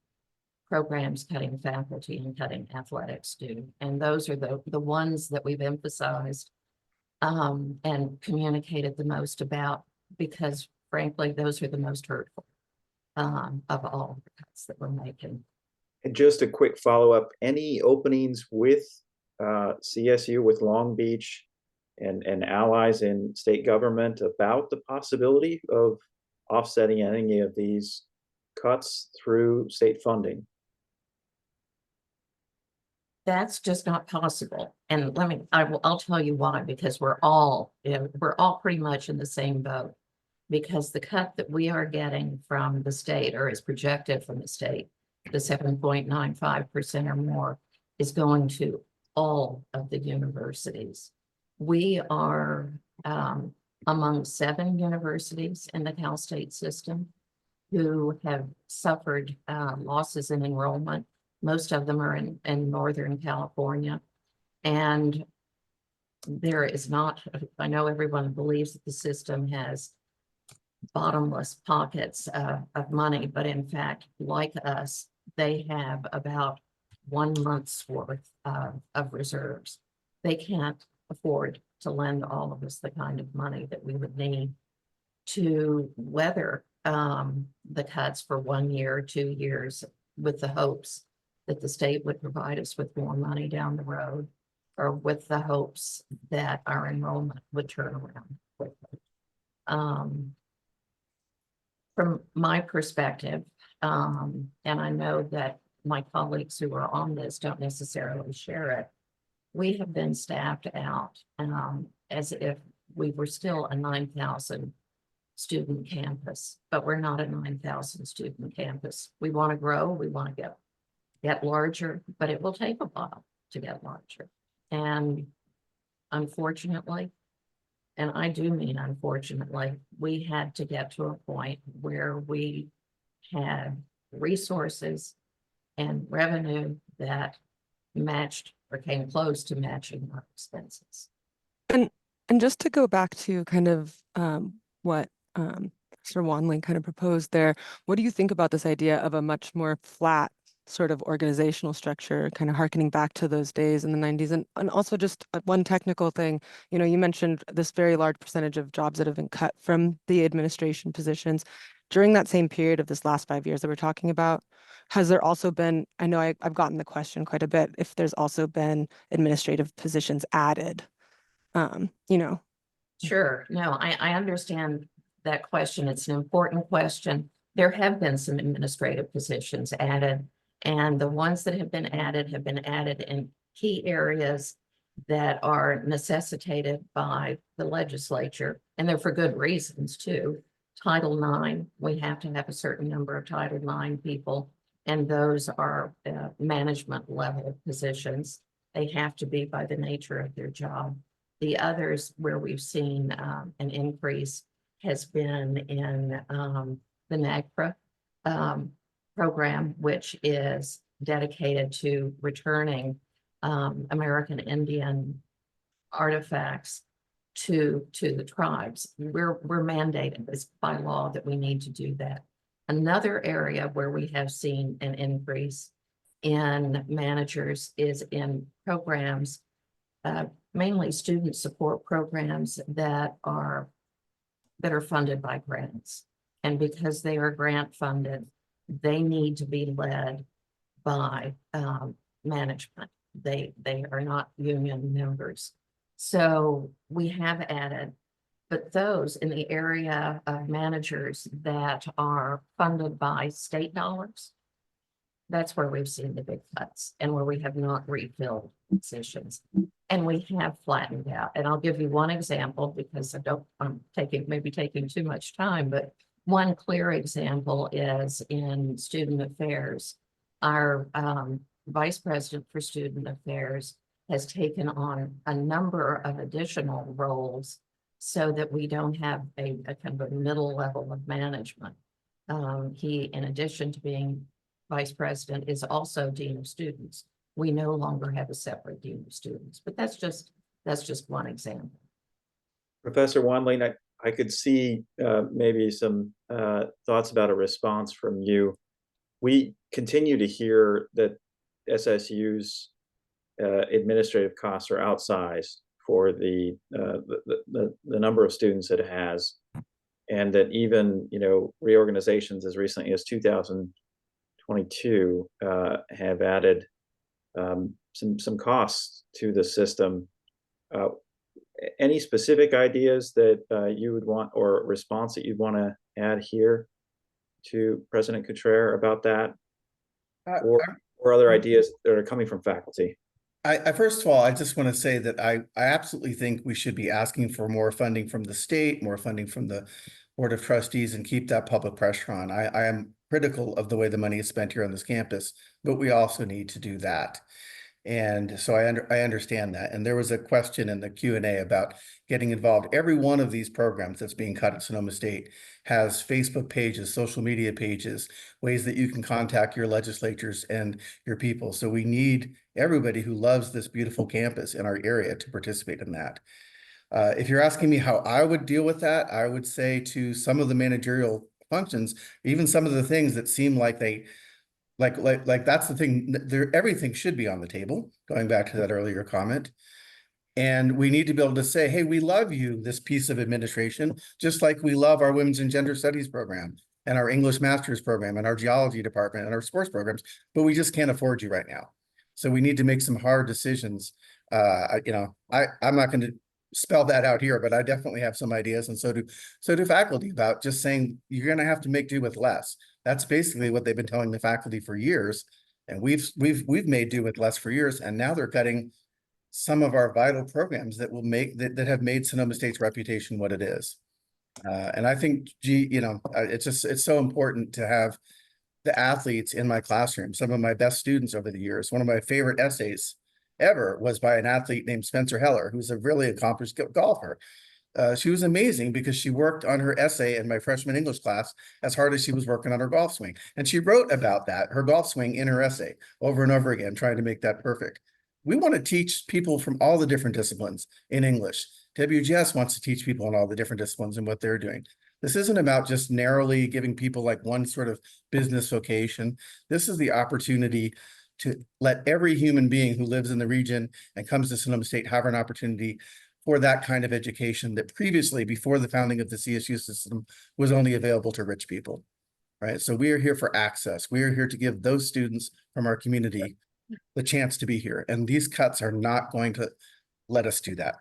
programs, cutting faculty, and cutting athletics do. And those are the ones that we've emphasized and communicated the most about, because frankly, those are the most hurtful of all the cuts that we're making. And just a quick follow-up, any openings with CSU, with Long Beach and allies in state government about the possibility of offsetting any of these cuts through state funding? That's just not possible. And I'll tell you why, because we're all pretty much in the same boat. Because the cut that we are getting from the state, or is projected from the state, the 7.95% or more, is going to all of the universities. We are among 7 universities in the Cal State system. who have suffered losses in enrollment. Most of them are in Northern California. And there is not, I know everyone believes that the system has bottomless pockets of money, but in fact, like us, they have about 1 month's worth of reserves. They can't afford to lend all of us the kind of money that we would need to weather the cuts for 1 year, 2 years, with the hopes that the state would provide us with more money down the road, or with the hopes that our enrollment would turn around quickly. From my perspective, and I know that my colleagues who are on this don't necessarily share it, we have been staffed out as if we were still a 9,000 student campus, but we're not a 9,000 student campus. We want to grow, we want to get larger, but it will take a while to get larger. And unfortunately, and I do mean unfortunately, we had to get to a point where we had resources and revenue that matched or came close to matching our expenses. And just to go back to kind of what Sir Wanley kind of proposed there, what do you think about this idea of a much more flat sort of organizational structure, kind of harkening back to those days in the 90s? And also just one technical thing, you know, you mentioned this very large percentage of jobs that have been cut from the administration positions. During that same period of this last 5 years that we're talking about, has there also been, I know I've gotten the question quite a bit, if there's also been administrative positions added, you know? Sure. No, I understand that question. It's an important question. There have been some administrative positions added, and the ones that have been added in key areas that are necessitated by the legislature, and they're for good reasons too. Title IX, we have to have a certain number of Title IX people, and those are management level positions. They have to be by the nature of their job. The others where we've seen an increase has been in the NAGPRA program, which is dedicated to returning American Indian artifacts to the tribes. We're mandated as by law that we need to do that. Another area where we have seen an increase in managers is in programs, mainly student support programs that are funded by grants. And because they are grant funded, they need to be led by management. They are not union members. So we have added, but those in the area of managers that are funded by state dollars, that's where we've seen the big cuts and where we have not refilled positions. And we have flattened out. And I'll give you one example because I'm maybe taking too much time, but one clear example is in student affairs. Our vice president for student affairs has taken on a number of additional roles so that we don't have a kind of a middle level of management. He, in addition to being vice president, is also dean of students. We no longer have a separate dean of students, but that's just one example. Professor Wanley, I could see maybe some thoughts about a response from you. We continue to hear that SSU's administrative costs are outsized for the number of students it has, and that even reorganizations as recently as 2022 have added some costs to the system. Any specific ideas that you would want, or response that you'd want to add here to President Cottrell about that, or other ideas that are coming from faculty? I first of all, I just want to say that I absolutely think we should be asking for more funding from the state, more funding from the Board of Trustees, and keep that public pressure on. I am critical of the way the money is spent here on this campus, but we also need to do that. And so I understand that. And there was a question in the Q&A about getting involved. Every one of these programs that's being cut at Sonoma State has Facebook pages, social media pages, ways that you can contact your legislatures and your people. So we need everybody who loves this beautiful campus in our area to participate in that. If you're asking me how I would deal with that, I would say to some of the managerial functions, even some of the things that seem like they like that's the thing. Everything should be on the table, going back to that earlier comment. And we need to be able to say, hey, we love you, this piece of administration, just like we love our women's and gender studies program and our English master's program and our geology department and our sports programs, but we just can't afford you right now. So we need to make some hard decisions. I'm not going to spell that out here, but I definitely have some ideas, and so do faculty, about just saying you're going to have to make do with less. That's basically what they've been telling the faculty for years, and we've made do with less for years, and now they're cutting some of our vital programs that will make that have made Sonoma State's reputation what it is. And I think, it's so important to have the athletes in my classroom. Some of my best students over the years. One of my favorite essays ever was by an athlete named Spencer Heller, who's a really accomplished golfer. She was amazing because she worked on her essay in my freshman English class as hard as she was working on her golf swing. And she wrote about that, her golf swing, in her essay over and over again, trying to make that perfect. We want to teach people from all the different disciplines in English. WGS wants to teach people in all the different disciplines and what they're doing. This isn't about just narrowly giving people like one sort of business vocation. This is the opportunity to let every human being who lives in the region and comes to Sonoma State have an opportunity for that kind of education that previously, before the founding of the CSU system, was only available to rich people, right? So we are here for access. We are here to give those students from our community the chance to be here. And these cuts are not going to let us do that.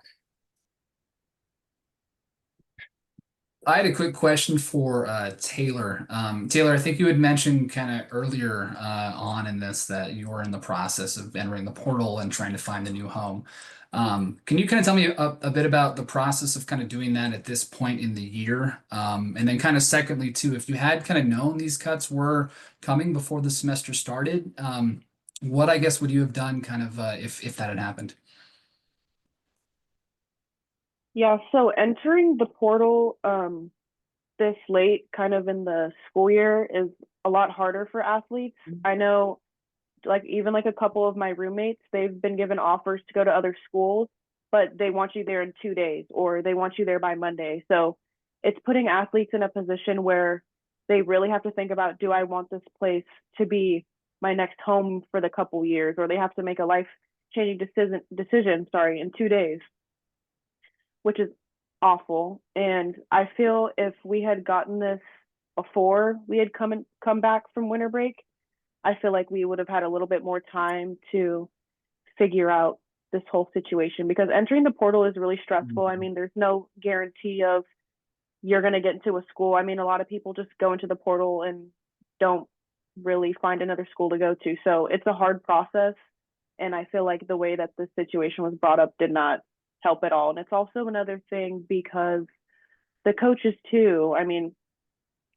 I had a quick question for Taylor. Taylor, I think you had mentioned kind of earlier on in this that you were in the process of entering the portal and trying to find a new home. Can you kind of tell me a bit about the process of kind of doing that at this point in the year? And then kind of secondly, too, if you had kind of known these cuts were coming before the semester started, what I guess would you have done kind of if that had happened? Yeah, so entering the portal this late kind of in the school year is a lot harder for athletes. I know even like a couple of my roommates, they've been given offers to go to other schools, but they want you there in 2 days or they want you there by Monday. So it's putting athletes in a position where they really have to think about, do I want this place to be my next home for the couple years, or they have to make a life-changing decision, in 2 days, which is awful. And I feel if we had gotten this before we had come back from winter break, I feel like we would have had a little bit more time to figure out this whole situation, because entering the portal is really stressful. I mean, there's no guarantee of you're going to get into a school. I mean, a lot of people just go into the portal and don't really find another school to go to. So it's a hard process. And I feel like the way that this situation was brought up did not help at all. And it's also another thing because the coaches too, I mean,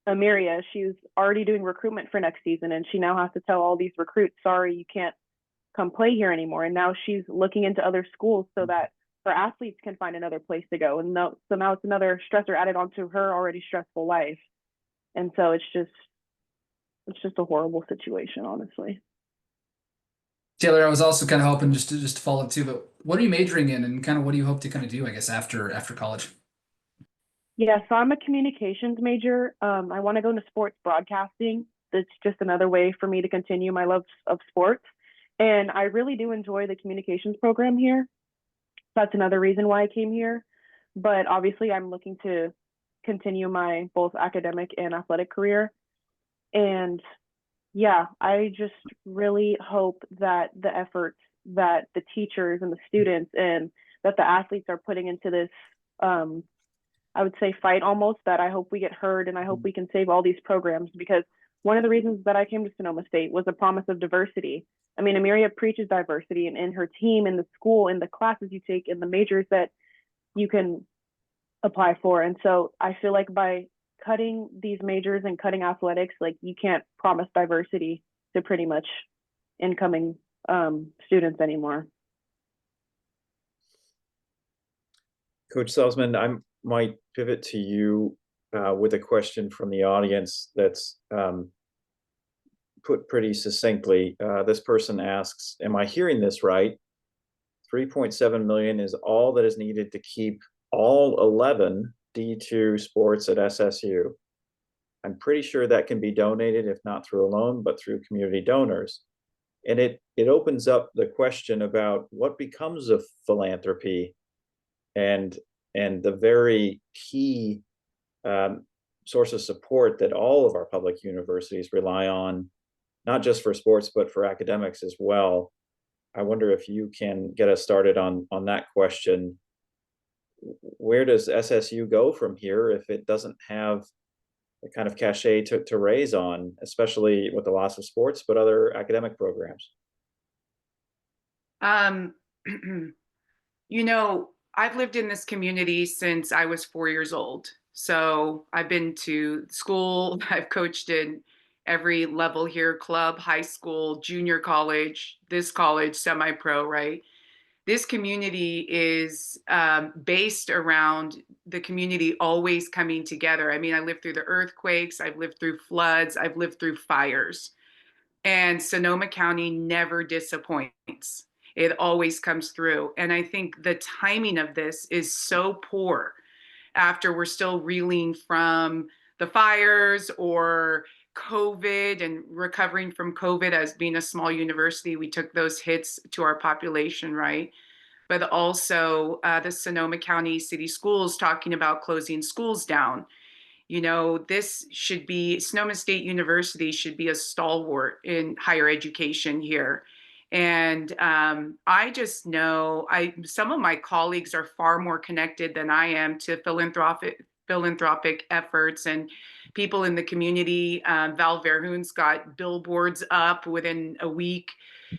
Amiria, she's already doing recruitment for next season, and she now has to tell all these recruits, sorry, you can't come play here anymore. And now she's looking into other schools so that her athletes can find another place to go. And so now it's another stressor added onto her already stressful life. And so it's just a horrible situation, honestly. Taylor, I was also kind of hoping just to follow up too, but what are you majoring in and kind of what do you hope to kind of do, I guess, after college? Yeah, so I'm a communications major. I want to go into sports broadcasting. That's just another way for me to continue my love of sports. And I really do enjoy the communications program here. That's another reason why I came here. But obviously, I'm looking to continue my both academic and athletic career. And yeah, I just really hope that the efforts that the teachers and the students and that the athletes are putting into this, I would say fight almost, that I hope we get heard and I hope we can save all these programs, because one of the reasons that I came to Sonoma State was a promise of diversity. I mean, Amiria preaches diversity in her team, in the school, in the classes you take, in the majors that you can apply for. And so I feel like by cutting these majors and cutting athletics, like you can't promise diversity to pretty much incoming students anymore. Coach Salzman, I might pivot to you with a question from the audience that's put pretty succinctly. This person asks, am I hearing this right? 3.7 million is all that is needed to keep all 11 D2 sports at SSU. I'm pretty sure that can be donated, if not through a loan, but through community donors. And it opens up the question about what becomes of philanthropy and the very key source of support that all of our public universities rely on, not just for sports, but for academics as well. I wonder if you can get us started on that question. Where does SSU go from here if it doesn't have the kind of cachet to raise on, especially with the loss of sports, but other academic programs? You know, I've lived in this community since I was 4 years old. So I've been to school, I've coached in every level here, club, high school, junior college, this college, semi-pro, right? This community is based around the community always coming together. I mean, I lived through the earthquakes, I've lived through floods, I've lived through fires. And Sonoma County never disappoints. It always comes through. And I think the timing of this is so poor after we're still reeling from the fires or COVID and recovering from COVID. As being a small university, we took those hits to our population, right? But also the Sonoma County City Schools talking about closing schools down. You know, this should be, Sonoma State University should be a stalwart in higher education here. And I just know some of my colleagues are far more connected than I am to philanthropic efforts and people in the community. Val Verhoen's got billboards up within a week.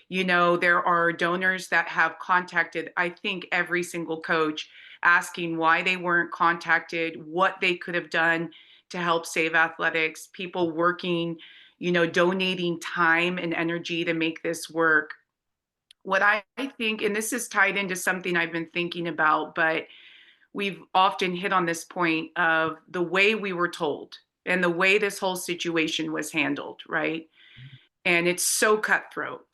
You know, there are donors that have contacted, I think, every single coach, asking why they weren't contacted, what they could have done to help save athletics, people working, you know, donating time and energy to make this work. What I think, and this is tied into something I've been thinking about, but we've often hit on this point of the way we were told and the way this whole situation was handled, right? And it's so cutthroat.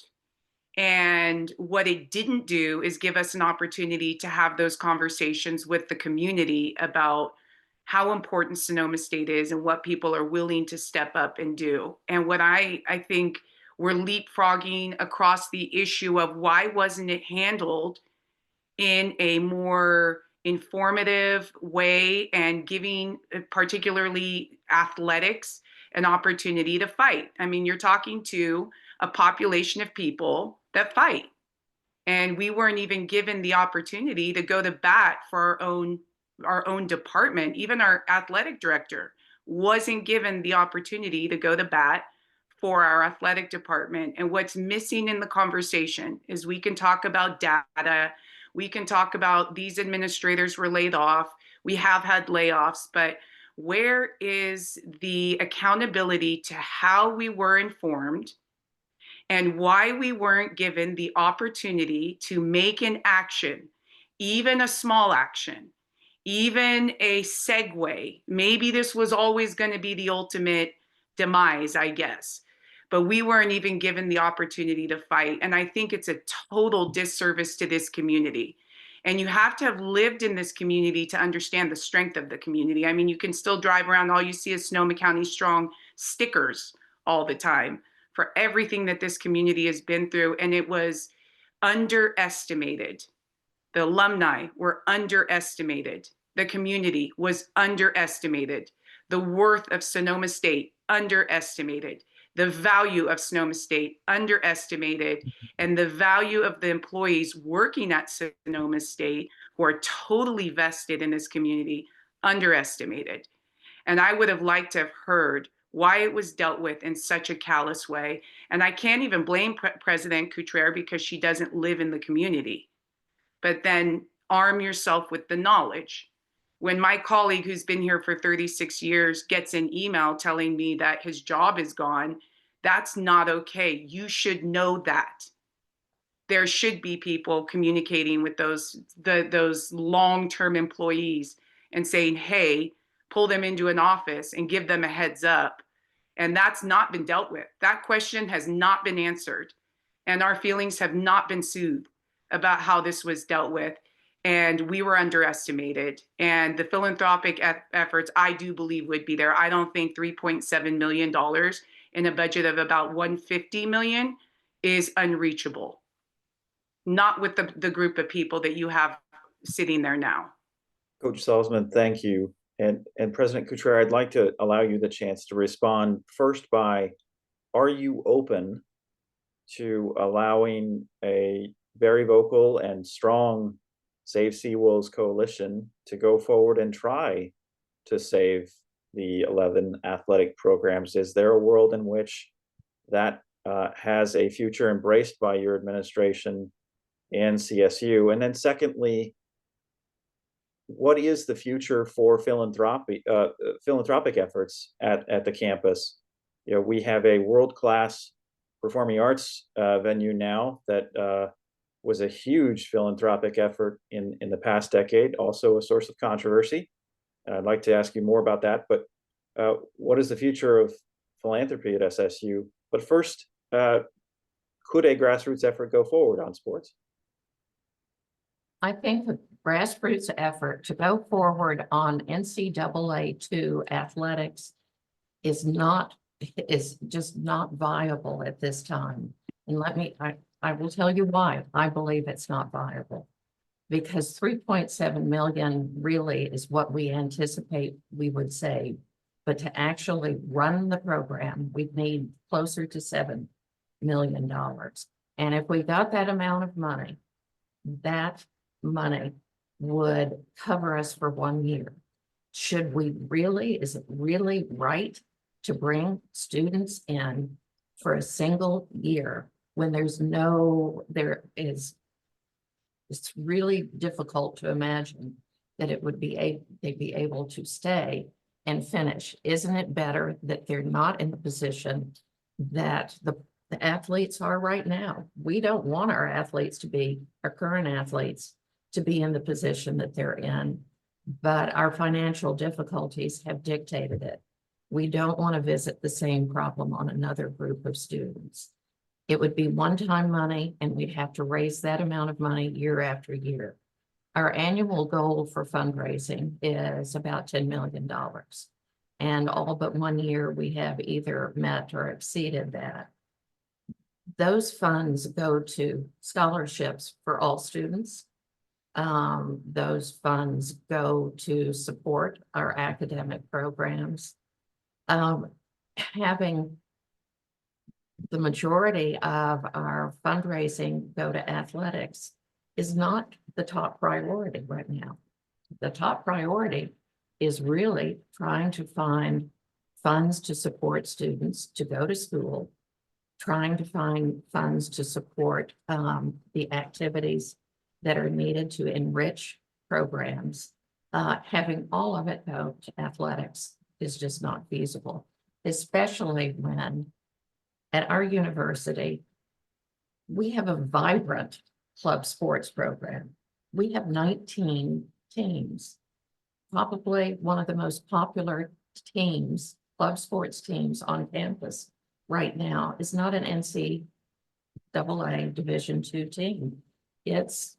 And what it didn't do is give us an opportunity to have those conversations with the community about how important Sonoma State is and what people are willing to step up and do. And what I think we're leapfrogging across the issue of why wasn't it handled in a more informative way and giving particularly athletics an opportunity to fight. I mean, you're talking to a population of people that fight. And we weren't even given the opportunity to go to bat for our own department. Even our athletic director wasn't given the opportunity to go to bat for our athletic department. And what's missing in the conversation is we can talk about data. We can talk about these administrators were laid off. We have had layoffs, but where is the accountability to how we were informed and why we weren't given the opportunity to make an action, even a small action, even a segue? Maybe this was always going to be the ultimate demise, I guess, but we weren't even given the opportunity to fight. And I think it's a total disservice to this community. And you have to have lived in this community to understand the strength of the community. I mean, you can still drive around, all you see is Sonoma County Strong stickers all the time for everything that this community has been through. And it was underestimated. The alumni were underestimated. The community was underestimated. The worth of Sonoma State, underestimated. The value of Sonoma State, underestimated. And the value of the employees working at Sonoma State, who are totally vested in this community, underestimated. And I would have liked to have heard why it was dealt with in such a callous way. And I can't even blame President Couture because she doesn't live in the community. But then arm yourself with the knowledge. When my colleague who's been here for 36 years gets an email telling me that his job is gone, that's not okay. You should know that. there should be people communicating with those long-term employees and saying, hey, pull them into an office and give them a heads up. And that's not been dealt with. That question has not been answered. And our feelings have not been soothed about how this was dealt with. And we were underestimated. And the philanthropic efforts, I do believe, would be there. I don't think $3.7 million in a budget of about $150 million is unreachable. Not with the group of people that you have sitting there now. Coach Salzman, thank you. And President Cutrer, I'd like to allow you the chance to respond first by, are you open to allowing a very vocal and strong Save Seawolves coalition to go forward and try to save the 11 athletic programs? Is there a world in which that has a future embraced by your administration and CSU? And then secondly, what is the future for philanthropic efforts at the campus? You know, we have a world-class performing arts venue now that was a huge philanthropic effort in the past decade, also a source of controversy. And I'd like to ask you more about that, but what is the future of philanthropy at SSU? But first, could a grassroots effort go forward on sports? I think the grassroots effort to go forward on NCAA 2 athletics is just not viable at this time. And I will tell you why I believe it's not viable. Because 3.7 million really is what we anticipate we would save. But to actually run the program, we'd need closer to $7 million. And if we got that amount of money, that money would cover us for 1 year. Is it really right to bring students in for a single year when it's really difficult to imagine that they'd be able to stay and finish. Isn't it better that they're not in the position that the athletes are right now? We don't want our current athletes to be in the position that they're in, but our financial difficulties have dictated it. We don't want to visit the same problem on another group of students. It would be one-time money, and we'd have to raise that amount of money year after year. Our annual goal for fundraising is about $10 million. And all but 1 year, we have either met or exceeded that. Those funds go to scholarships for all students. Those funds go to support our academic programs. Having the majority of our fundraising go to athletics is not the top priority right now. The top priority is really trying to find funds to support students to go to school, trying to find funds to support the activities that are needed to enrich programs. Having all of it go to athletics is just not feasible, especially when at our university, we have a vibrant club sports program. We have 19 teams. Probably one of the most popular teams, club sports teams on campus right now is not an NCAA Division II team. It's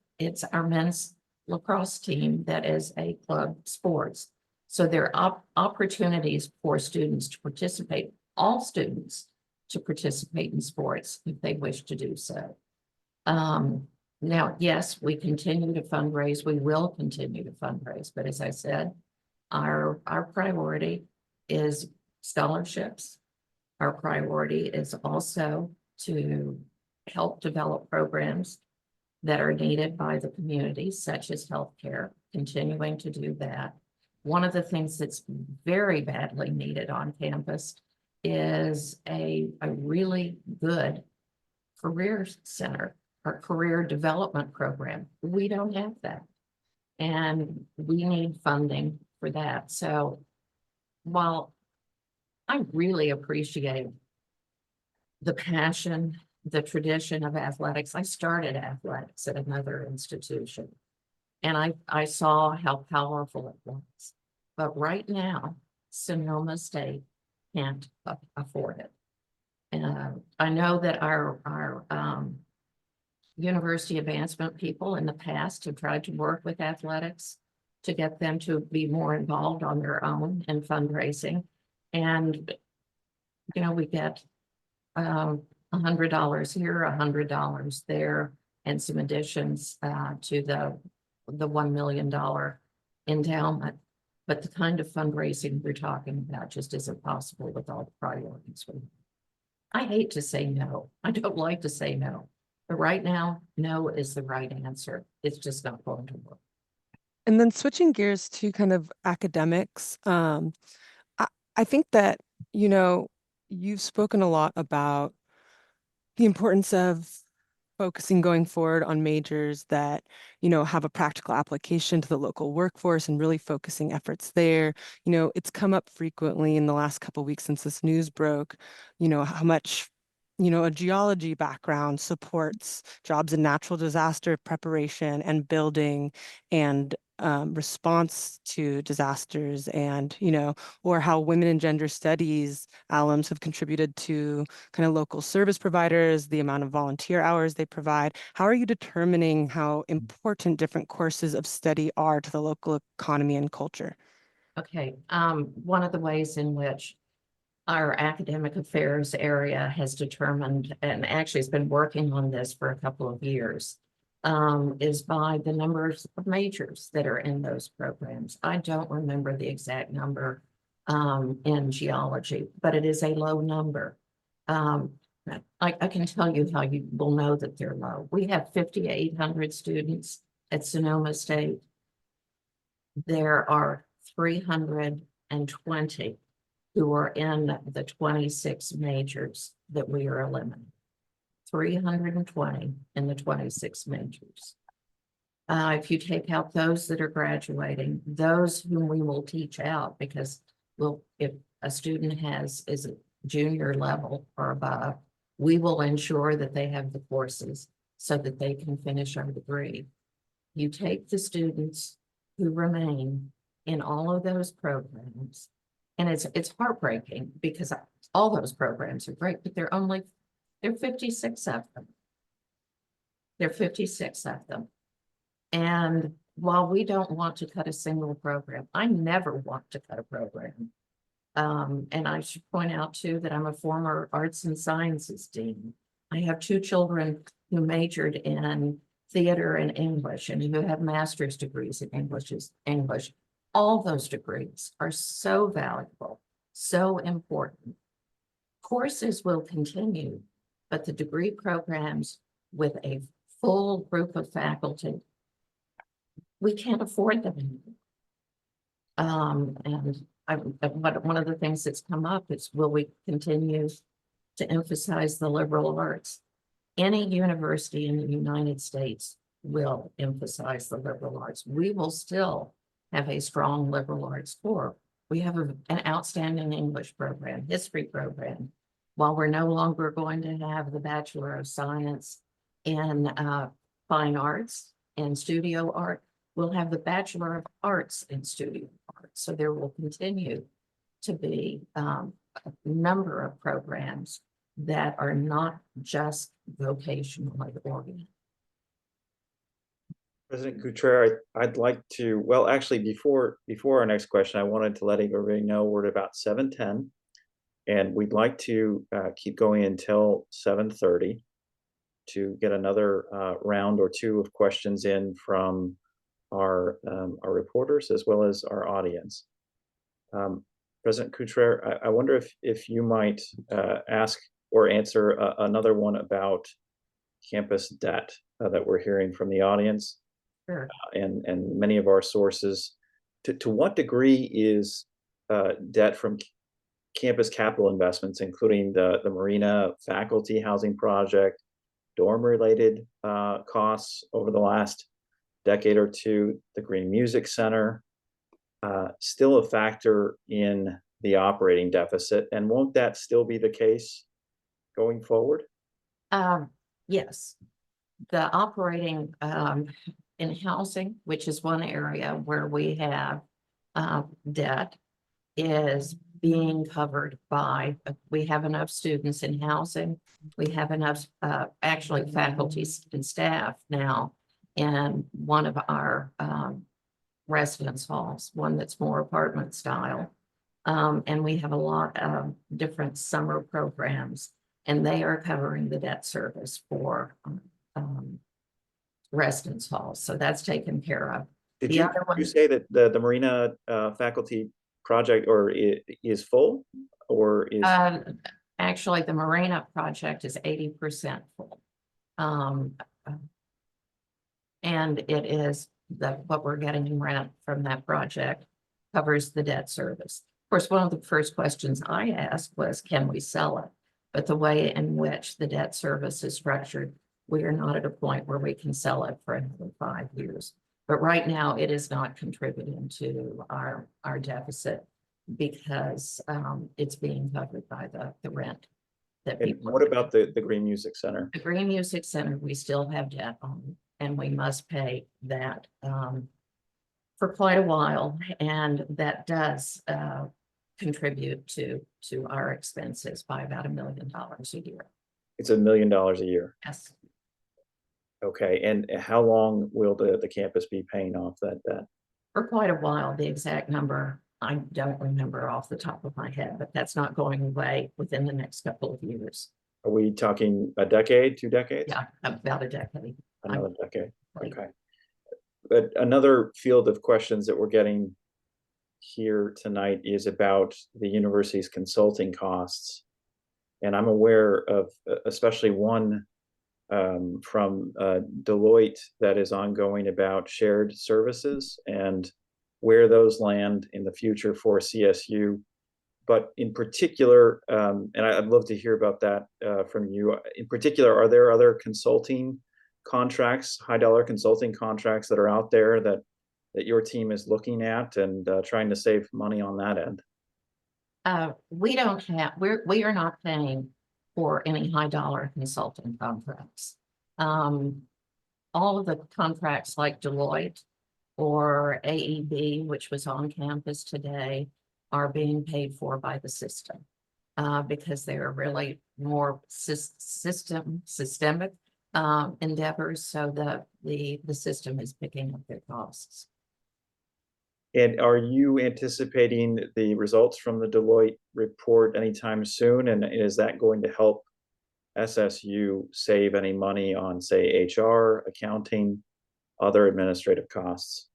our men's lacrosse team that is a club sports. So there are opportunities for students to participate, all students to participate in sports if they wish to do so. Now, yes, we continue to fundraise. We will continue to fundraise. But as I said, our priority is scholarships. Our priority is also to help develop programs that are needed by the community, such as healthcare, continuing to do that. One of the things that's very badly needed on campus is a really good career center or career development program. We don't have that. And we need funding for that. So while I really appreciate the passion the tradition of athletics. I started athletics at another institution, and I saw how powerful it was. But right now, Sonoma State can't afford it. And I know that our university advancement people in the past have tried to work with athletics to get them to be more involved on their own in fundraising. And, you know, we get $100 here, $100 there, and some additions to the $1 million endowment. But the kind of fundraising we're talking about just isn't possible with all the priorities. I hate to say no. I don't like to say no. But right now, no is the right answer. It's just not going to work. And then switching gears to kind of academics, I think that, you know, you've spoken a lot about the importance of focusing going forward on majors that, you know, have a practical application to the local workforce and really focusing efforts there. You know, it's come up frequently in the last couple of weeks since this news broke, you know, how much, you know, a geology background supports jobs in natural disaster preparation and building and response to disasters, and, you know, or how women and gender studies alums have contributed to kind of local service providers, the amount of volunteer hours they provide. How are you determining how important different courses of study are to the local economy and culture? Okay, one of the ways in which our academic affairs area has determined, and actually has been working on this for a couple of years, is by the numbers of majors that are in those programs. I don't remember the exact number in geology, but it is a low number. I can tell you how you will know that they're low. We have 5,800 students at Sonoma State. There are 320 who are in the 26 majors that we are eliminating. 320 in the 26 majors. If you take out those that are graduating, those whom we will teach out, because if a student is a junior level or above, we will ensure that they have the courses so that they can finish our degree. You take the students who remain in all of those programs, and it's heartbreaking because all those programs are great, but there are 56 of them. There are 56 of them. And while we don't want to cut a single program, I never want to cut a program. And I should point out too that I'm a former arts and sciences dean. I have 2 children who majored in theater and English and who have master's degrees in English. All those degrees are so valuable, so important. Courses will continue, but the degree programs with a full group of faculty, we can't afford them anymore. One of the things that's come up is, will we continue to emphasize the liberal arts? Any university in the United States will emphasize the liberal arts. We will still have a strong liberal arts core. We have an outstanding English program, history program. While we're no longer going to have the Bachelor of Science in Fine Arts and Studio Art, we'll have the Bachelor of Arts in Studio Art. So there will continue to be a number of programs that are not just vocational oriented. President Gutierrez, I'd like to, well, actually, before our next question, I wanted to let everybody know we're at about 7:10, and we'd like to keep going until 7:30 to get another round or two of questions in from our reporters as well as our audience. President Gutierrez, I wonder if you might ask or answer another one about campus debt that we're hearing from the audience. Sure. And many of our sources. To what degree is debt from campus capital investments, including the Marina faculty housing project, dorm-related costs over the last decade or two, the Green Music Center, still a factor in the operating deficit? And won't that still be the case going forward? Yes, the operating in housing, which is one area where we have debt, is being covered by, we have enough students in housing. We have enough, actually faculties and staff now in one of our residence halls, one that's more apartment style. And we have a lot of different summer programs, and they are covering the debt service for residence halls. So that's taken care of. Did The you, other one- you say that the Marina faculty project is full or is? Actually, the Marina project is 80% full. And it is what we're getting in rent from that project covers the debt service. Of course, one of the first questions I asked was, can we sell it? But the way in which the debt service is structured, we are not at a point where we can sell it for another 5 years. But right now, it is not contributing to our deficit because it's being covered by the rent that And people. what about the Green Music Center? The Green Music Center, we still have debt on, and we must pay that for quite a while, and that does contribute to our expenses by about $1 million a year. It's $1 million a year. Yes. Okay, and how long will the campus be paying off that debt? For quite a while. The exact number, I don't remember off the top of my head, but that's not going away within the next couple of years. Are we talking a decade, 2 decades? Yeah, about a decade. Another decade, Right. okay. But another field of questions that we're getting here tonight is about the university's consulting costs. And I'm aware of especially one from Deloitte that is ongoing about shared services and where those land in the future for CSU. But in particular, and I'd love to hear about that from you. In particular, are there other consulting contracts, high dollar consulting contracts that are out there that your team is looking at and trying to save money on that end? We don't have, we are not paying for any high dollar consulting contracts. All of the contracts like Deloitte or AEB, which was on campus today, are being paid for by the system because they are really more systemic endeavors. So the system is picking up their costs. And are you anticipating the results from the Deloitte report anytime soon? And is that going to help SSU save any money on, say, HR, accounting, other administrative costs?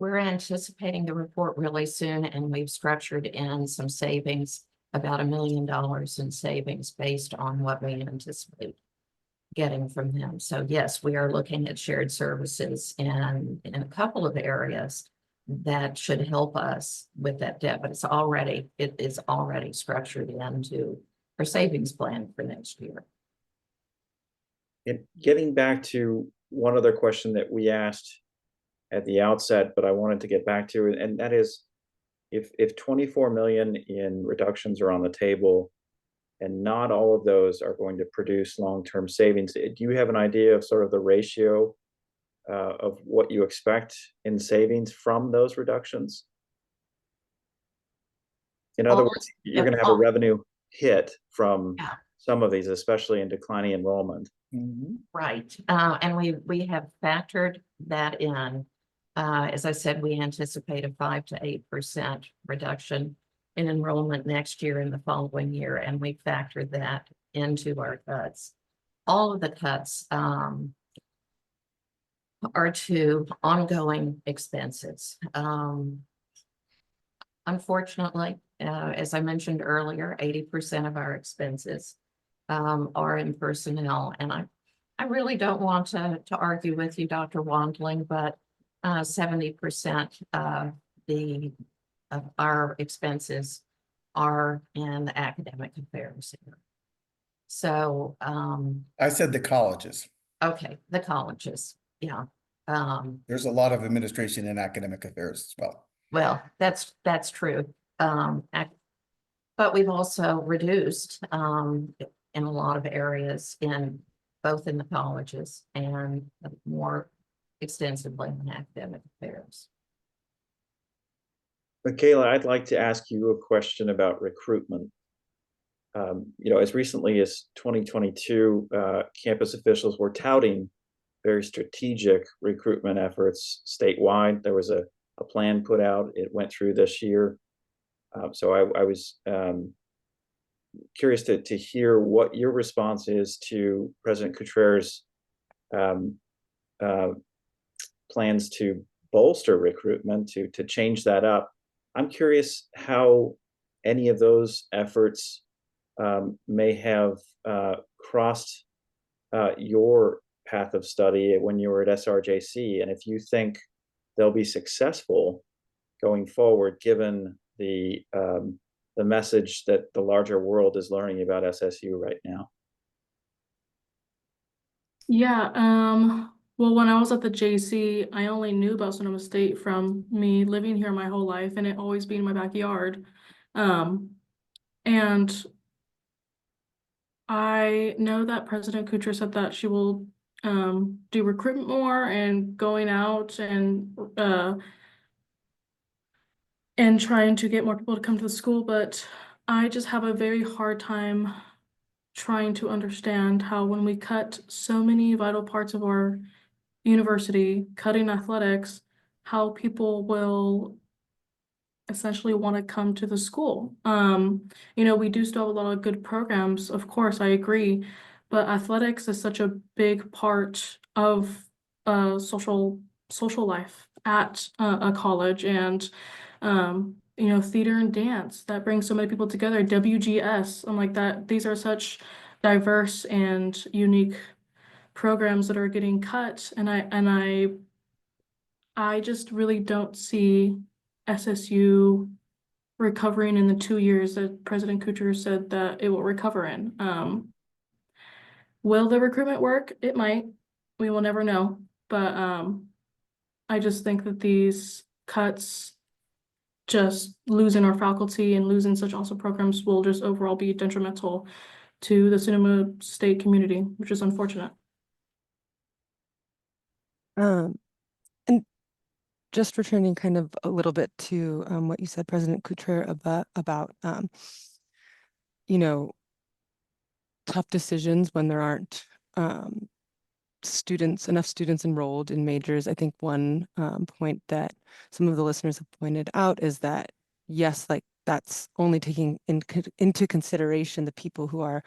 We're anticipating the report really soon, and we've structured in some savings, about $1 million in savings based on what we anticipate getting from them. So yes, we are looking at shared services in a couple of areas that should help us with that debt, but it is already structured into our savings plan for next year. And getting back to one other question that we asked at the outset, but I wanted to get back to, and that is, if 24 million in reductions are on the table, and not all of those are going to produce long-term savings, do you have an idea of sort of the ratio of what you expect in savings from those reductions? In other words, you're going to have a revenue hit from some of these, especially in declining enrollment. Right. And we have factored that in. As I said, we anticipate a 5 to 8% reduction in enrollment next year and the following year, and we factored that into our cuts. All of the cuts are to ongoing expenses. Unfortunately, as I mentioned earlier, 80% of our expenses are in personnel, and I really don't want to argue with you, Dr. Wandling, but 70% of our expenses are in the academic affairs here. So I said the colleges. okay, the colleges, yeah. There's a lot of administration in academic affairs as well. Well, that's true. But we've also reduced in a lot of areas both in the colleges and more extensively in academic affairs. Michaela, I'd like to ask you a question about recruitment. As recently as 2022, campus officials were touting very strategic recruitment efforts statewide. There was a plan put out. It went through this year. So I was curious to hear what your response is to President Coutreras' plans to bolster recruitment, to change that up. I'm curious how any of those efforts may have crossed your path of study when you were at SRJC, and if you think they'll be successful going forward, given the message that the larger world is learning about SSU right now. Yeah, well, when I was at the JC, I only knew about Sonoma State from me living here my whole life and it always being in my backyard. And I know that President Kuchar said that she will do recruitment more and going out and trying to get more people to come to the school, but I just have a very hard time trying to understand how when we cut so many vital parts of our university, cutting athletics, how people will essentially want to come to the school. We do still have a lot of good programs, of course, I agree, but athletics is such a big part of social life at a college, and theater and dance that brings so many people together. WGS, I'm like that. These are such diverse and unique programs that are getting cut, and I just really don't see SSU recovering in the 2 years that President Kuchar said that it will recover in. Will the recruitment work? It might. We will never know. But I just think that these cuts, just losing our faculty and losing such awesome programs, will just overall be detrimental to the Sonoma State community, which is unfortunate. And just returning kind of a little bit to what you said, President Kuchar, about tough decisions when there aren't enough students enrolled in majors. I think one point that some of the listeners have pointed out is that, yes, like that's only taking into consideration the people who are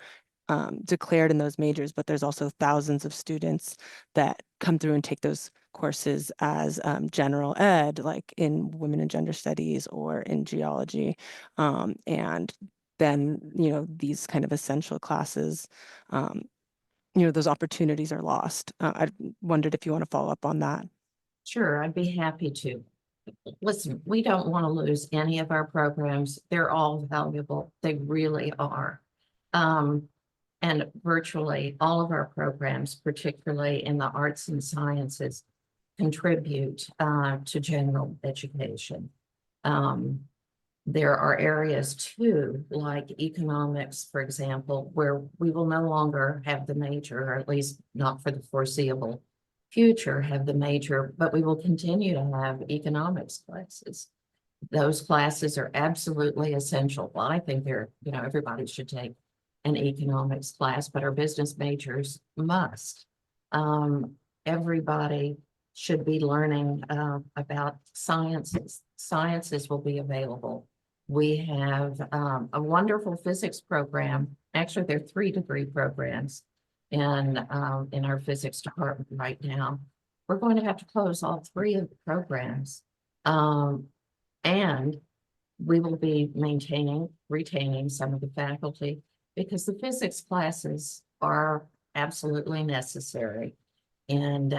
declared in those majors, but there's also thousands of students that come through and take those courses as general ed, like in women and gender studies or in geology. And then, these kind of essential classes, those opportunities are lost. I wondered if you want to follow up on that. Sure, I'd be happy to. Listen, we don't want to lose any of our programs. They're all valuable. They really are. And virtually all of our programs, particularly in the arts and sciences, contribute to general education. There are areas too, like economics, for example, where we will no longer have the major, or at least not for the foreseeable future, have the major, but we will continue to have economics classes. Those classes are absolutely essential. Well, I think everybody should take an economics class, but our business majors must. Everybody should be learning about sciences. Sciences will be available. We have a wonderful physics program. Actually, there are 3 degree programs in our physics department right now. We're going to have to close all 3 of the programs. And we will be retaining some of the faculty, because the physics classes are absolutely necessary in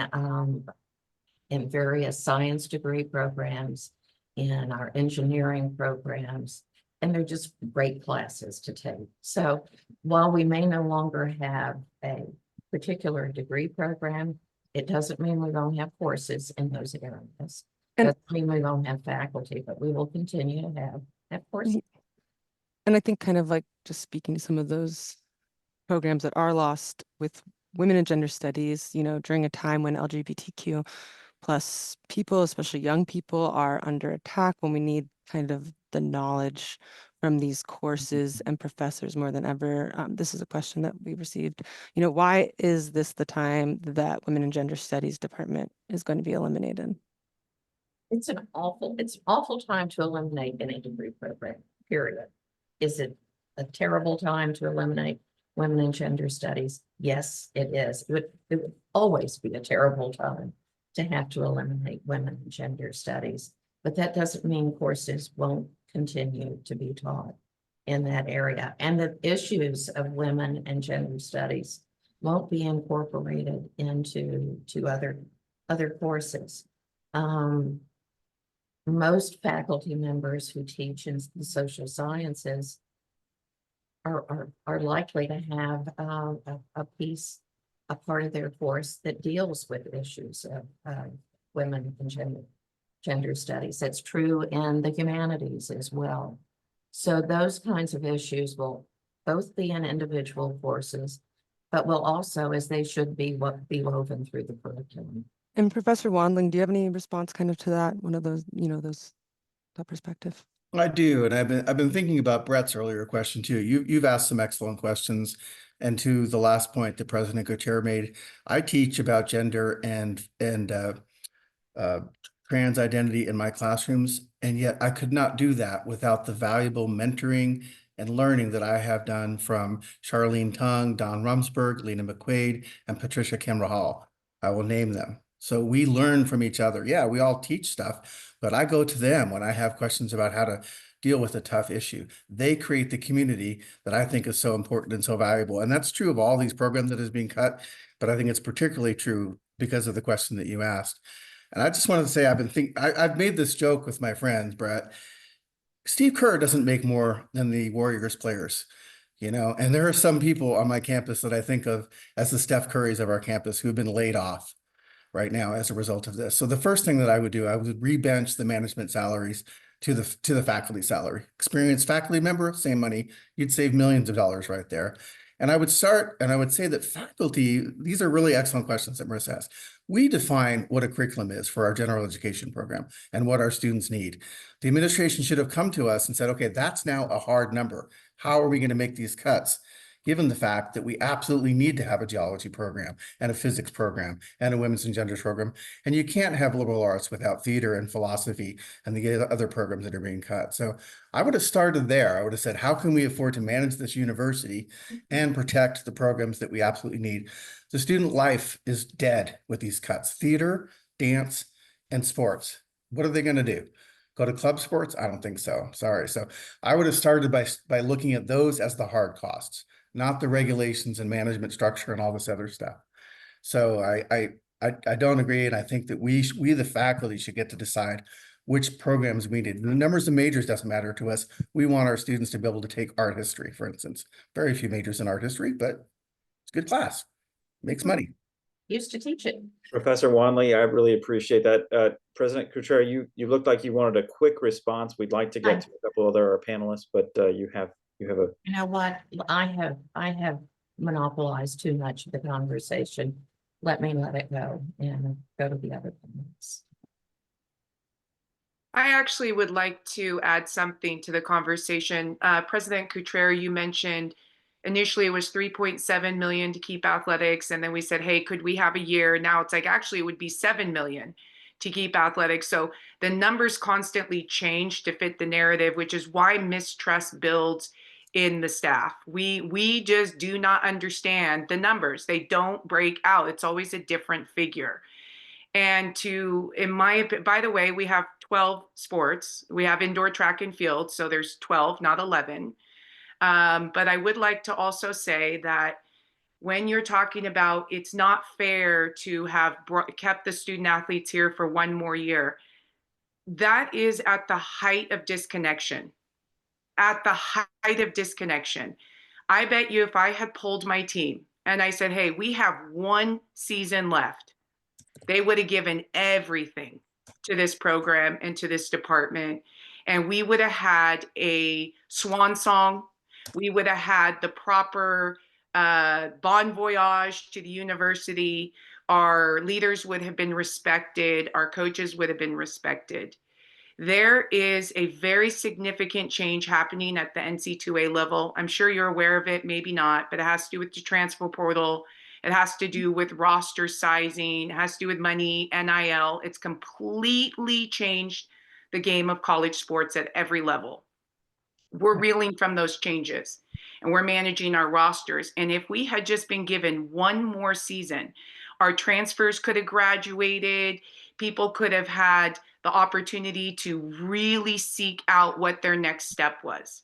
various science degree programs, in our engineering programs, and they're just great classes to take. So while we may no longer have a particular degree program, it doesn't mean we don't have courses in those areas. It doesn't mean we don't have faculty, but we will continue to have courses. And I think kind of like just speaking to some of those programs that are lost with women and gender studies, you know, during a time when LGBTQ plus people, especially young people, are under attack, when we need kind of the knowledge from these courses and professors more than ever. This is a question that we received. You know, why is this the time that Women and Gender Studies department is going to be eliminated? It's an awful time to eliminate any degree program, period. Is it a terrible time to eliminate women and gender studies? Yes, it is. It would always be a terrible time to have to eliminate women and gender studies. But that doesn't mean courses won't continue to be taught in that area. And the issues of women and gender studies won't be incorporated into other courses. Most faculty members who teach in the social sciences are likely to have a part of their course that deals with issues of women and gender studies. That's true in the humanities as well. So those kinds of issues will both be in individual courses, but will also, as they should be woven through the curriculum. And Professor Wandling, do you have any response kind of to that? One of those, you know, that perspective? I do, and I've been thinking about Brett's earlier question too. You've asked some excellent questions, and to the last point that President Gutierrez made, I teach about gender and trans identity in my classrooms, and yet I could not do that without the valuable mentoring and learning that I have done from Charlene Tung, Don Rumsberg, Lena McQuaid, and Patricia Kimra-Hall. I will name them. So we learn from each other. Yeah, we all teach stuff, but I go to them when I have questions about how to deal with a tough issue. They create the community that I think is so important and so valuable. And that's true of all these programs that is being cut, but I think it's particularly true because of the question that you asked. And I just wanted to say, I've made this joke with my friends, Brett. Steve Kerr doesn't make more than the Warriors players, you know, and there are some people on my campus that I think of as the Steph Currys of our campus who've been laid off right now as a result of this. So the first thing that I would do, I would rebench the management salaries to the faculty salary. Experienced faculty member, same money, you'd save millions of dollars right there. And I would start, and I would say that faculty, these are really excellent questions that Marisa asked. We define what a curriculum is for our general education program and what our students need. The administration should have come to us and said, okay, that's now a hard number. How are we going to make these cuts? Given the fact that we absolutely need to have a geology program and a physics program and a women's and genders program. And you can't have liberal arts without theater and philosophy and the other programs that are being cut. So I would have started there. I would have said, how can we afford to manage this university and protect the programs that we absolutely need? The student life is dead with these cuts. Theater, dance, and sports. What are they going to do? Go to club sports? I don't think so. Sorry. So I would have started by looking at those as the hard costs, not the regulations and management structure and all this other stuff. So I don't agree, and I think that we the faculty should get to decide which programs we need. The numbers of majors doesn't matter to us. We want our students to be able to take art history, for instance. Very few majors in art history, but it's a good class. Makes money. Used to teach it. Professor Wanley, I really appreciate that. President Gutierrez, you looked like you wanted a quick response. We'd like to get to a couple other panelists, but you have a. You know what? I have monopolized too much of the conversation. Let it go and go to the other panelists. I actually would like to add something to the conversation. President Gutierrez, you mentioned initially it was 3.7 million to keep athletics. And then we said, hey, could we have a year? Now it's like, actually, it would be 7 million to keep athletics. So the numbers constantly change to fit the narrative, which is why mistrust builds in the staff. We just do not understand the numbers. They don't break out. It's always a different figure. And by the way, we have 12 sports. We have indoor track and field. So there's 12, not 11. But I would like to also say that when you're talking about it's not fair to have kept the student athletes here for one more year, that is at the height of disconnection. At the height of disconnection. I bet you if I had polled my team and I said, hey, we have one season left, they would have given everything to this program and to this department. And we would have had a swan song. We would have had the proper bon voyage to the university. Our leaders would have been respected. Our coaches would have been respected. There is a very significant change happening at the NC2A level. I'm sure you're aware of it, maybe not, but it has to do with the transfer portal. It has to do with roster sizing. It has to do with money, NIL. It's completely changed the game of college sports at every level. We're reeling from those changes and we're managing our rosters. And if we had just been given one more season, our transfers could have graduated. People could have had the opportunity to really seek out what their next step was.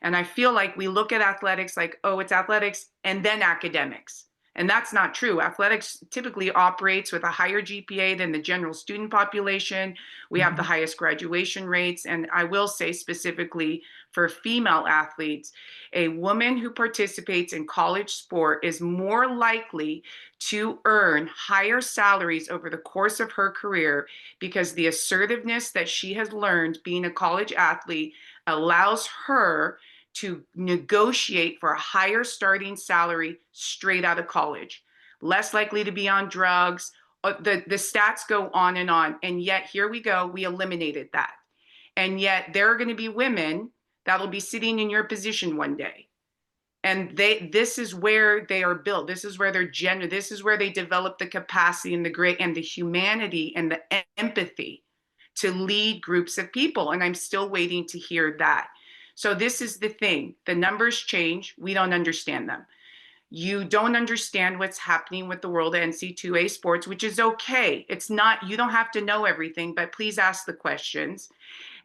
And I feel like we look at athletics like, oh, it's athletics and then academics. And that's not true. Athletics typically operates with a higher GPA than the general student population. We have the highest graduation rates. And I will say specifically for female athletes, a woman who participates in college sport is more likely to earn higher salaries over the course of her career because the assertiveness that she has learned being a college athlete allows her to negotiate for a higher starting salary straight out of college, less likely to be on drugs. The stats go on. And yet here we go, we eliminated that. And yet there are going to be women that will be sitting in your position one day. And this is where they are built. This is where they're gender. This is where they develop the capacity and the humanity and the empathy to lead groups of people. And I'm still waiting to hear that. So this is the thing. The numbers change. We don't understand them. You don't understand what's happening with the world of NC2A sports, which is okay. It's not, you don't have to know everything, but please ask the questions.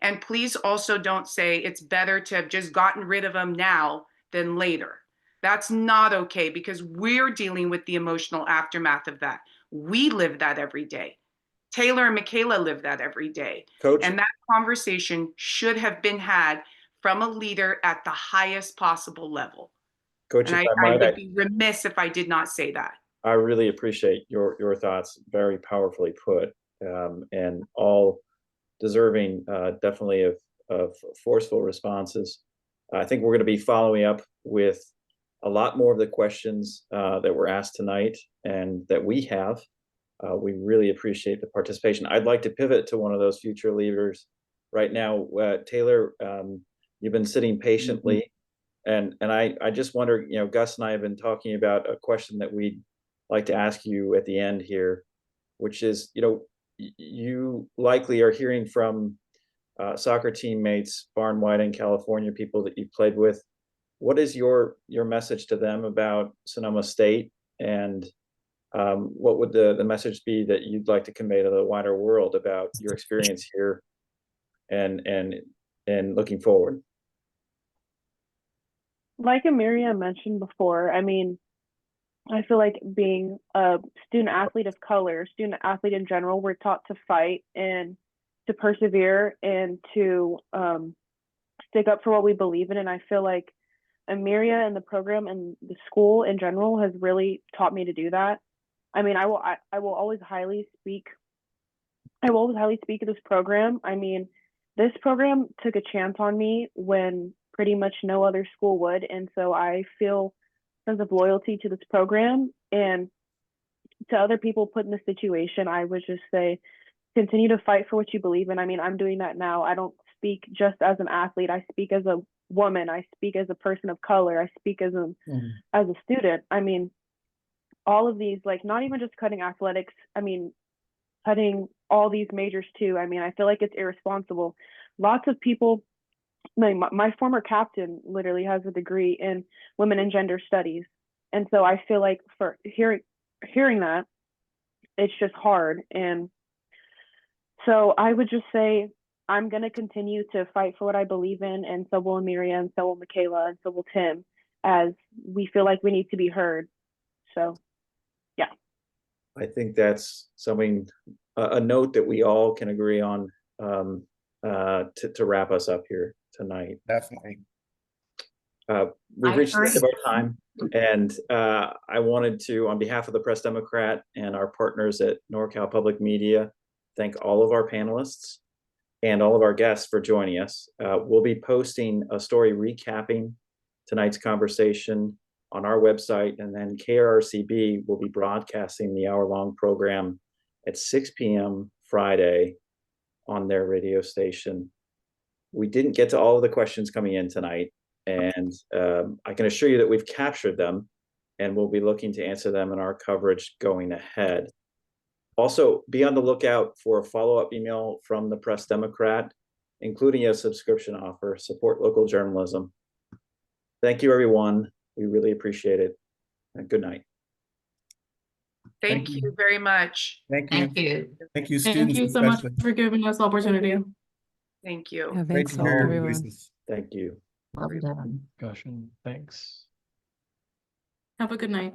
And please also don't say it's better to have just gotten rid of them now than later. That's not okay because we're dealing with the emotional aftermath of that. We live that every day. Taylor and Michaela live that every day. Coach, And that conversation should have been had from a leader at the highest possible level. Coach, And if I I might, would be remiss if I did not say that. I really appreciate your thoughts, very powerfully put, and all deserving definitely of forceful responses. I think we're going to be following up with a lot more of the questions that were asked tonight and that we have. We really appreciate the participation. I'd like to pivot to one of those future leaders right now. Taylor, you've been sitting patiently, and I just wonder, you know, Gus and I have been talking about a question that we'd like to ask you at the end here, which is, you know, you likely are hearing from soccer teammates far and wide in California, people that you've played with. What is your message to them about Sonoma State, and what would the message be that you'd like to convey to the wider world about your experience here and looking forward? Like Amiria mentioned before, I mean, I feel like being a student athlete of color, student athlete in general, we're taught to fight and to persevere and to stick up for what we believe in. And I feel like Amiria and the program and the school in general has really taught me to do that. I mean, I will always highly speak. I will always highly speak of this program. I mean, this program took a chance on me when pretty much no other school would, and so I feel a sense of loyalty to this program. And to other people put in this situation, I would just say, continue to fight for what you believe in. I mean, I'm doing that now. I don't speak just as an athlete. I speak as a woman. I speak as a person of color. I speak as a student. I mean, all of these, like, not even just cutting athletics, I mean, cutting all these majors too. I mean, I feel like it's irresponsible. Lots of people, my former captain literally has a degree in women and gender studies. And so I feel like for hearing that, it's just hard. And so I would just say, I'm going to continue to fight for what I believe in, and so will Amiria, and so will Michaela, and so will Tim, as we feel like we need to be heard. So, yeah. I think that's something, a note that we all can agree on to wrap us up here tonight. Definitely. We've reached the end of our time, and I wanted to, on behalf of the Press Democrat and our partners at NorCal Public Media, thank all of our panelists and all of our guests for joining us. We'll be posting a story recapping tonight's conversation on our website, and then KRCB will be broadcasting the hour-long program at 6 p.m. Friday on their radio station. We didn't get to all of the questions coming in tonight, and I can assure you that we've captured them, and we'll be looking to answer them in our coverage going ahead. Also, be on the lookout for a follow-up email from the Press Democrat, including a subscription offer. Support local journalism. Thank you, everyone. We really appreciate it. And good night. Thank you very much. Thank you. Thank you. Thank you, Thank students. you so much especially. for giving us the opportunity. Thank you. Yeah, Great thanks to all, hear your everyone. voices. Thank you. Well done. Discussion. Thanks. Have a good night.